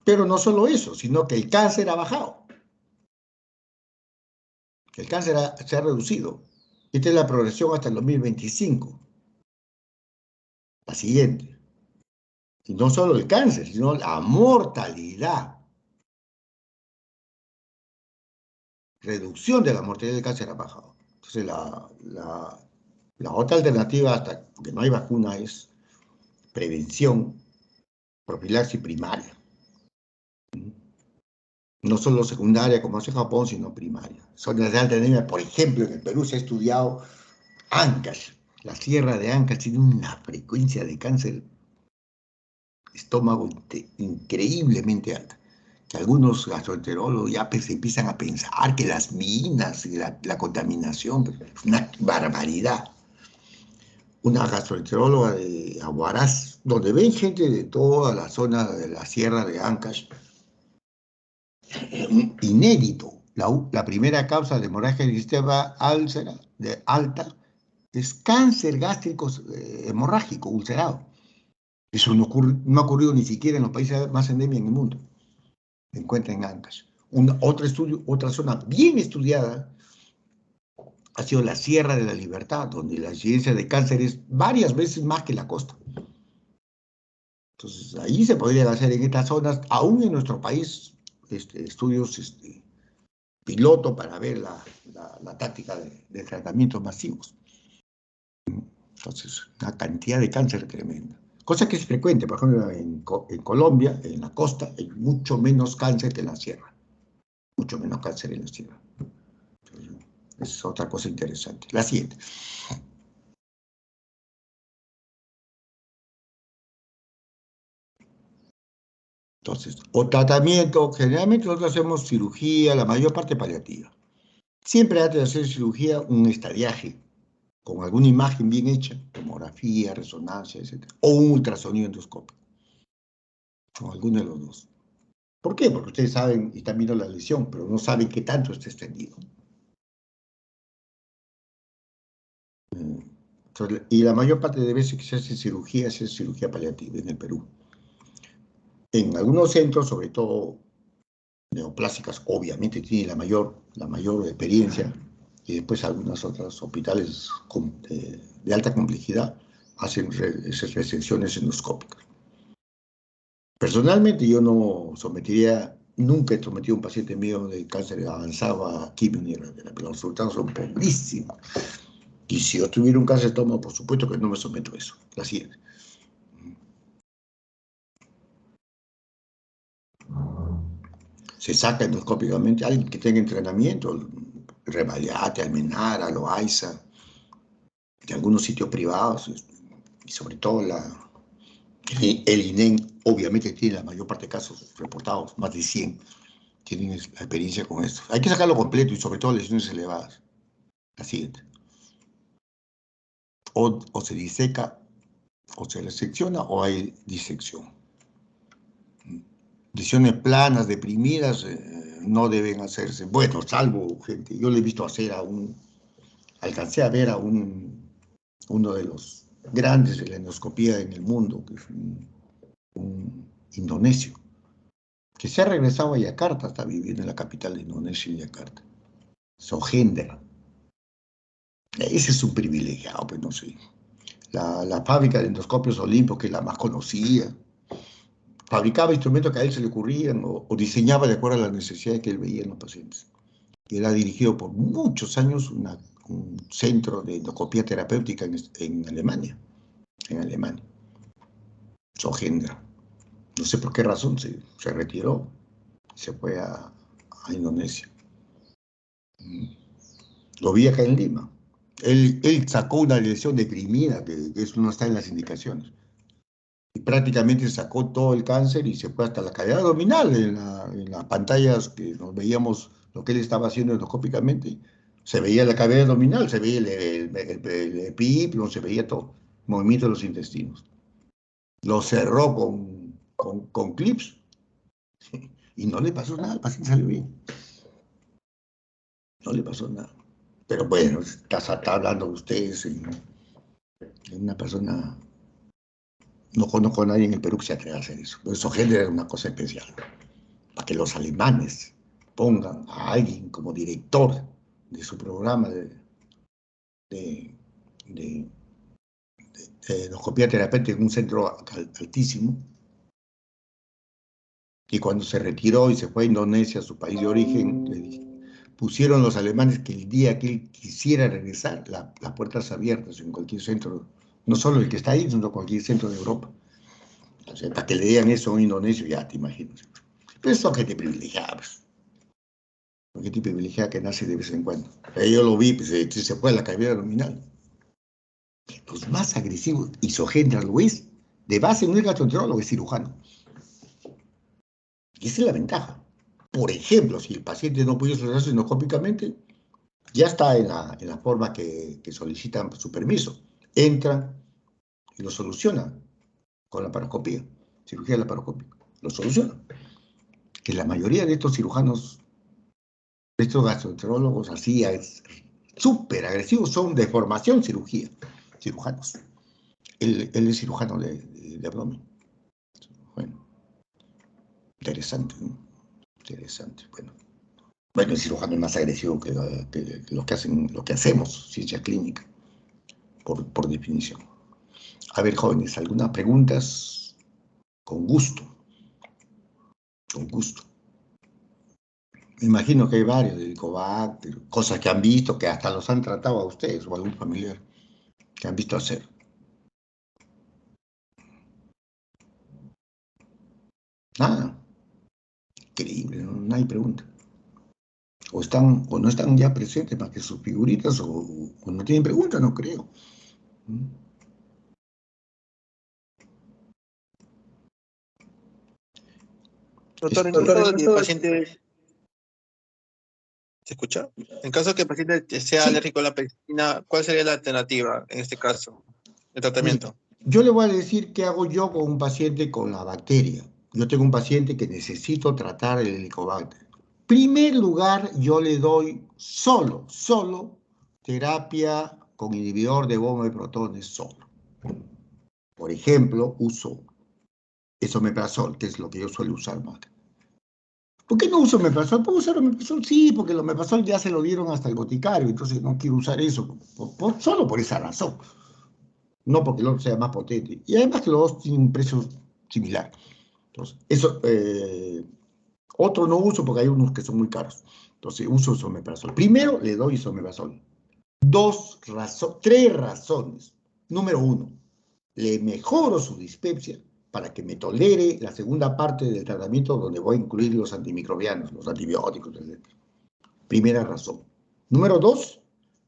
Pero no solo eso, sino que el cáncer ha bajado. El cáncer se ha reducido. Esta es la progresión hasta el 2025. La siguiente. Y no solo el cáncer, sino la mortalidad. Reducción de la mortalidad del cáncer ha bajado. Entonces, la otra alternativa, hasta que no hay vacuna, es prevención, profilaxis primaria. No solo secundaria, como hace Japón, sino primaria. Zonas de alta anemia, por ejemplo, en el Perú se ha estudiado Ancash. La sierra de Ancash tiene una frecuencia de cáncer de estómago increíblemente alta. Que algunos gastroenterólogos ya se empiezan a pensar que las minas y la contaminación es una barbaridad. Una gastroenteróloga de Aguaraz, donde ven gente de toda la zona de la sierra de Ancash, inédito. La primera causa de hemorragia del sistema de alta es cáncer gástrico hemorrágico ulcerado. Eso no ha ocurrido ni siquiera en los países más endémicos en el mundo. Se encuentra en Ancash. Otra zona bien estudiada ha sido la Sierra de la Libertad, donde la incidencia de cáncer es varias veces más que la costa. Entonces, ahí se podrían hacer en estas zonas, aún en nuestro país, estudios piloto para ver la táctica de tratamientos masivos. Entonces, una cantidad de cáncer tremenda. Cosa que es frecuente, por ejemplo, en Colombia, en la costa, hay mucho menos cáncer que en la sierra. Mucho menos cáncer en la sierra. Entonces, es otra cosa interesante. La siguiente. Entonces, o tratamiento, generalmente nosotros hacemos cirugía, la mayor parte paliativa. Siempre antes de hacer cirugía, un estadiaje con alguna imagen bien hecha, tomografía, resonancia, etc. O un ultrasonido endoscópico, o alguno de los dos. ¿Por qué? Porque ustedes saben y están viendo la lesión, pero no saben qué tanto está extendido. Entonces, y la mayor parte de veces que se hace cirugía paliativa en el Perú. En algunos centros, sobre todo neoplásicas, obviamente tiene la mayor experiencia, y después algunos otros hospitales de alta complejidad hacen esas resecciones endoscópicas. Personalmente yo nunca he sometido a un paciente mío de cáncer avanzado a quimio ni radioterapia, pero los resultados son pobrísimos. Y si yo tuviera un cáncer de estómago, por supuesto que no me someto a eso. La siguiente. Se saca endoscópicamente alguien que tenga entrenamiento, Revalliate, Almenara, Loaiza, de algunos sitios privados, y sobre todo el INEM, obviamente tiene la mayor parte de casos reportados, más de 100, tienen la experiencia con esto. Hay que sacarlo completo y sobre todo lesiones elevadas. La siguiente. O se diseca, o se resecciona, o hay disección. Lesiones planas, deprimidas, no deben hacerse. Bueno, salvo gente, yo le he visto hacer alcancé a ver a uno de los grandes de la endoscopía en el mundo, que es un indonesio, que se ha regresado a Yakarta, está viviendo en la capital de Indonesia, en Yakarta. Sohendra. Ese es un privilegiado, pues no sé. La fábrica de endoscopios Olimpo, que es la más conocida, fabricaba instrumentos que a él se le ocurrían o diseñaba de acuerdo a las necesidades que él veía en los pacientes. Y era dirigido por muchos años un centro de endoscopía terapéutica en Alemania. En Alemania. Sohendra. No sé por qué razón se retiró, se fue a Indonesia. Lo vi acá en Lima. Él sacó una lesión deprimida, que eso no está en las indicaciones. Y prácticamente sacó todo el cáncer y se fue hasta la cavidad abdominal en las pantallas que nos veíamos lo que él estaba haciendo endoscópicamente. Se veía la cavidad abdominal, se veía el epíplon, se veía todo. movimiento de los intestinos. Lo cerró con clips y no le pasó nada, el paciente salió bien. No le pasó nada. Pero bueno, está hablando de ustedes y una persona, no conozco a nadie en el Perú que se atreva a hacer eso. Pero eso genera una cosa especial. Para que los alemanes pongan a alguien como director de su programa de, de endoscopía terapéutica en un centro altísimo, y cuando se retiró y se fue a Indonesia, su país de origen, pusieron los alemanes que el día que él quisiera regresar, las puertas abiertas en cualquier centro, no solo el que está ahí, sino cualquier centro de Europa. Entonces, para que le digan eso a un indonesio, ya te imaginas. Pero eso es gente privilegiada, pues. Gente privilegiada que nace de vez en cuando. Yo lo vi, pues, se fue a la cavidad abdominal. Los más agresivos, Isogendra lo es, de base no es gastroenterólogo, es cirujano. Y esa es la ventaja. Por ejemplo, si el paciente no puede solucionarse endoscópicamente, ya está en la forma que solicitan su permiso. Entran y lo solucionan con la laparoscopía, cirugía laparoscópica. Lo solucionan. Que la mayoría de estos cirujanos, de estos gastroenterólogos así, súper agresivos, son de formación cirugía, cirujanos. Él es cirujano de abdomen. Bueno, interesante, ¿no? Interesante, bueno. Bueno, el cirujano es más agresivo que lo que hacemos, ciencia clínica, por definición. A ver, jóvenes, ¿algunas preguntas? Con gusto, con gusto. Me imagino que hay varios, del Helicobacter, cosas que han visto, que hasta los han tratado a ustedes o a algún familiar que han visto hacer. Nada, increíble, no hay pregunta. O no están ya presentes más que sus figuritas, o no tienen preguntas, no creo. Doctor, en caso de pacientes, ¿se escucha? En caso de que el paciente sea Sí. alérgico a la penicilina, ¿cuál sería la alternativa en este caso de tratamiento? Yo le voy a decir qué hago yo con un paciente con la bacteria. Yo tengo un paciente que necesito tratar el Helicobacter. En primer lugar, yo le doy solo terapia con inhibidor de bomba de protones solo. Por ejemplo, uso esomeprazol, que es lo que yo suelo usar más. ¿Por qué no uso omeprazol? ¿Puedo usar omeprazol? Sí, porque el omeprazol ya se lo dieron hasta el boticario, entonces no quiero usar eso, solo por esa razón. No porque el otro sea más potente. Y además que los dos tienen un precio similar. Entonces, eso, otro no uso porque hay unos que son muy caros. Entonces, uso esomeprazol. Primero, le doy esomeprazol. Tres razones. Número uno, le mejoro su dispepsia para que me tolere la segunda parte del tratamiento donde voy a incluir los antimicrobianos, los antibióticos, etc. Primera razón. Número dos,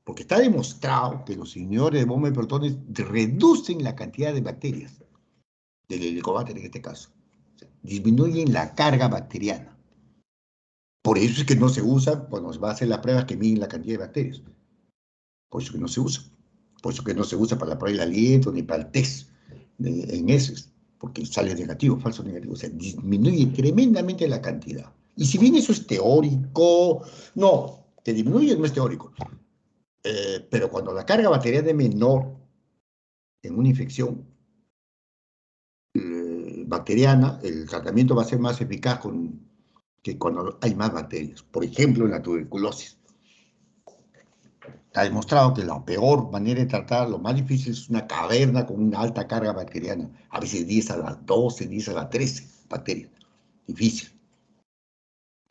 porque está demostrado que los inhibidores de bomba de protones reducen la cantidad de bacterias del Helicobacter en este caso. O sea, disminuyen la carga bacteriana. Por eso es que no se usa cuando se va a hacer las pruebas que miden la cantidad de bacterias. Por eso que no se usa. Por eso que no se usa para la prueba del aliento ni para el test en heces, porque sale negativo, falso negativo. O sea, disminuye tremendamente la cantidad. Y si bien eso es teórico, no, que disminuye no es teórico. Pero cuando la carga bacteriana es menor en una infección bacteriana, el tratamiento va a ser más eficaz que cuando hay más bacterias. Por ejemplo, en la tuberculosis. Está demostrado que la peor manera de tratar, lo más difícil es una caverna con una alta carga bacteriana. A veces 10 a las 12, 10 a las 13 bacterias. Difícil.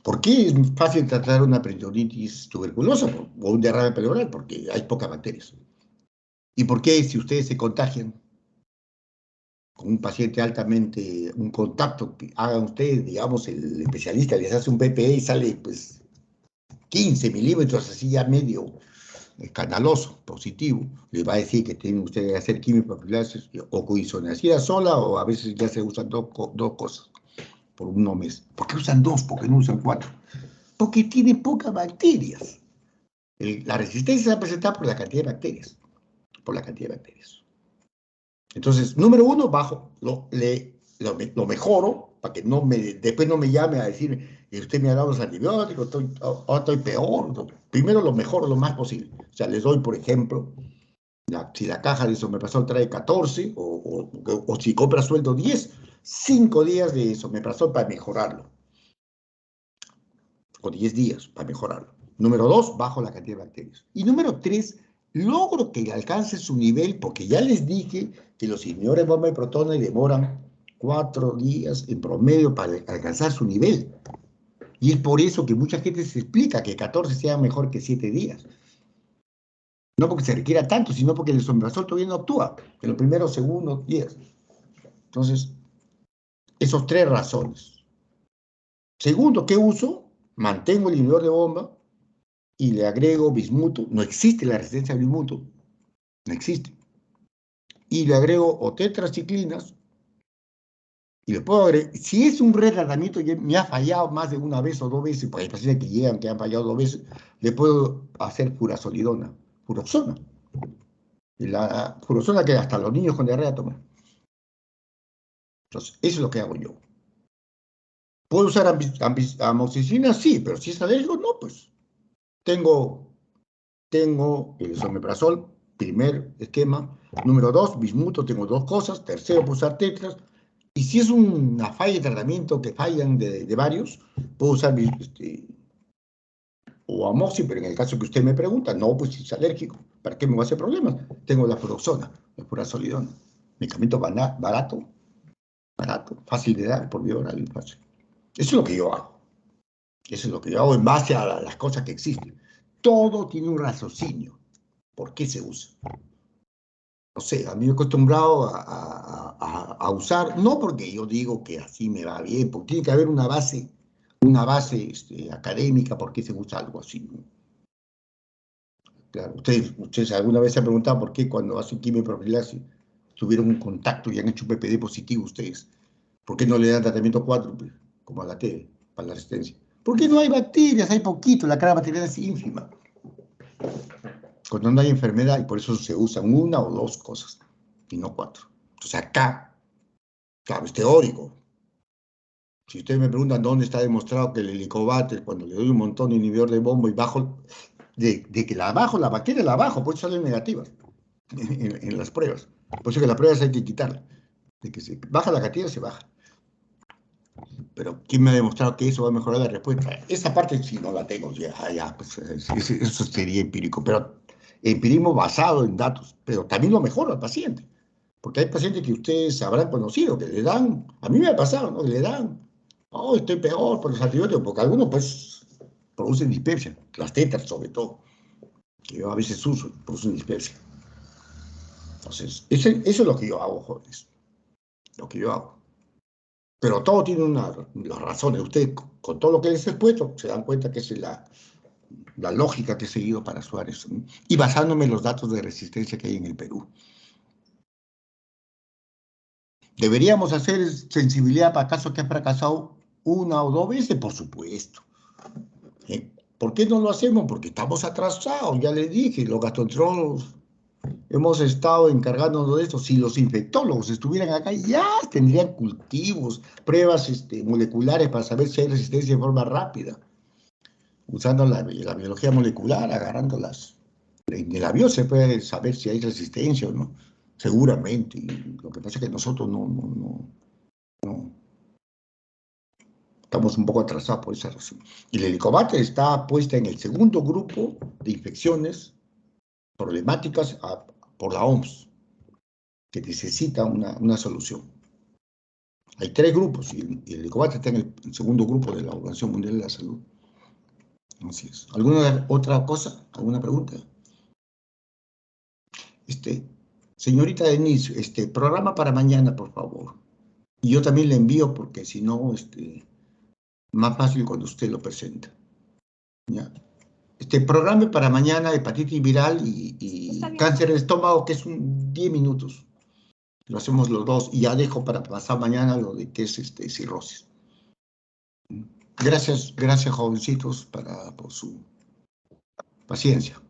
¿Por qué es fácil tratar una peritonitis tuberculosa o un derrame pleural? Porque hay pocas bacterias. ¿Y por qué si ustedes se contagian con un paciente altamente, un contacto que hagan ustedes, digamos, el especialista les hace un PPE y sale pues 15 milímetros, así ya medio escandaloso, positivo, le va a decir que tienen ustedes que hacer quimioprofilaxis o con isoniazida sola, o a veces ya se usan dos cosas por un mes. ¿Por qué usan dos? ¿Por qué no usan cuatro? Porque tiene pocas bacterias. La resistencia se va a presentar por la cantidad de bacterias. Por la cantidad de bacterias. Entonces, número uno, bajo, lo mejoro para que después no me llame a decir, usted me ha dado los antibióticos, ahora estoy peor. No. Primero lo mejoro lo más posible. O sea, les doy, por ejemplo, si la caja de Someprazol trae 14 o si compra sueldo 10, 5 días de Someprazol para mejorarlo. O 10 días para mejorarlo. Número 2, bajo la cantidad de bacterias. Y número 3, logro que alcance su nivel, porque ya les dije que los inhibidores de bomba de protones demoran 4 días en promedio para alcanzar su nivel. Y es por eso que mucha gente se explica que 14 sea mejor que 7 días. No porque se requiera tanto, sino porque el someprazol todavía no actúa en los primeros segundos días. Entonces, esos 3 razones. Segundo, ¿qué uso? Mantengo el inhibidor de bomba y le agrego bismuto. No existe la resistencia al bismuto. No existe. Y le agrego o tetraciclinas y le puedo agregar. Si es un retratamiento y me ha fallado más de una vez o 2 veces, porque hay pacientes que llegan que han fallado 2 veces, le puedo hacer furazolidona, furoxona. Y la furoxona que hasta los niños con diarrea toman. Entonces, eso es lo que hago yo. ¿Puedo usar amoxicilina? Sí, pero si es alérgico, no, pues. Tengo el someprazol, primer esquema. Número 2, bismuto, tengo 2 cosas. Tercero, puedo usar tetras. Y si es una falla de tratamiento que fallan de varios, puedo usar o amoxi, pero en el caso que usted me pregunta, no, pues si es alérgico, ¿para qué me va a hacer problemas? Tengo la furoxona, la furazolidona. Medicamento barato, fácil de dar, por vía oral y fácil. Eso es lo que yo hago. Eso es lo que yo hago en base a las cosas que existen. Todo tiene un raciocinio. ¿Por qué se usa? No sé, a mí me he acostumbrado a usar, no porque yo digo que así me va bien, porque tiene que haber una base académica por qué se usa algo así. Claro, ustedes alguna vez se han preguntado por qué cuando hacen quimioprofilaxis tuvieron un contacto y han hecho un PPD positivo ustedes. ¿Por qué no le dan tratamiento cuádruple, como a la T, para la resistencia? Porque no hay bacterias, hay poquito, la carga bacteriana es ínfima. Cuando no hay enfermedad, y por eso se usan 1 o 2 cosas, y no 4. Entonces acá, claro, es teórico. Si ustedes me preguntan dónde está demostrado que el helicobacter, cuando le doy un montón de inhibidor de bombo y bajo, de que la bajo, la bacteria la bajo, por eso salen negativas en las pruebas. Por eso que las pruebas hay que quitarlas. De que se baja la cantidad, se baja. Pero ¿quién me ha demostrado que eso va a mejorar la respuesta? Esa parte sí no la tengo, pues, eso sería empírico, pero empirismo basado en datos, pero también lo mejora al paciente. Porque hay pacientes que ustedes habrán conocido, que le dan, a mí me ha pasado, ¿no? Que le dan, oh, estoy peor por los antibióticos, porque algunos pues producen dispepsia, las tetras sobre todo, que yo a veces uso, producen dispepsia. Entonces, eso es lo que yo hago, jóvenes, lo que yo hago. Pero todo tiene las razones. Ustedes, con todo lo que les he expuesto, se dan cuenta que es la lógica que he seguido para Suárez, ¿no? Y basándome en los datos de resistencia que hay en el Perú. ¿Deberíamos hacer sensibilidad para casos que han fracasado 1 o 2 veces? Por supuesto. ¿Por qué no lo hacemos? Porque estamos atrasados, ya les dije, los gastroenterólogos hemos estado encargándonos de esto. Si los infectólogos estuvieran acá, ya tendrían cultivos, pruebas moleculares para saber si hay resistencia de forma rápida, usando la biología molecular, agarrándolas. En la bio se puede saber si hay resistencia o no, seguramente. Y lo que pasa es que nosotros no. Estamos un poco atrasados por esa razón. Y el helicobacter está puesta en el segundo grupo de infecciones problemáticas por la OMS, que necesita una solución. Hay 3 grupos y el helicobacter está en el segundo grupo de la Organización Mundial de la Salud. Así es. ¿Alguna otra cosa? ¿Alguna pregunta? Señorita Denise, programa para mañana, por favor. Y yo también le envío porque si no, más fácil cuando usted lo presenta. ¿Ya? Programa para mañana hepatitis viral y cáncer de estómago, que es 10 minutos. Lo hacemos los 2 y ya dejo para pasar mañana lo de que es cirrosis. Gracias jovencitos por su paciencia.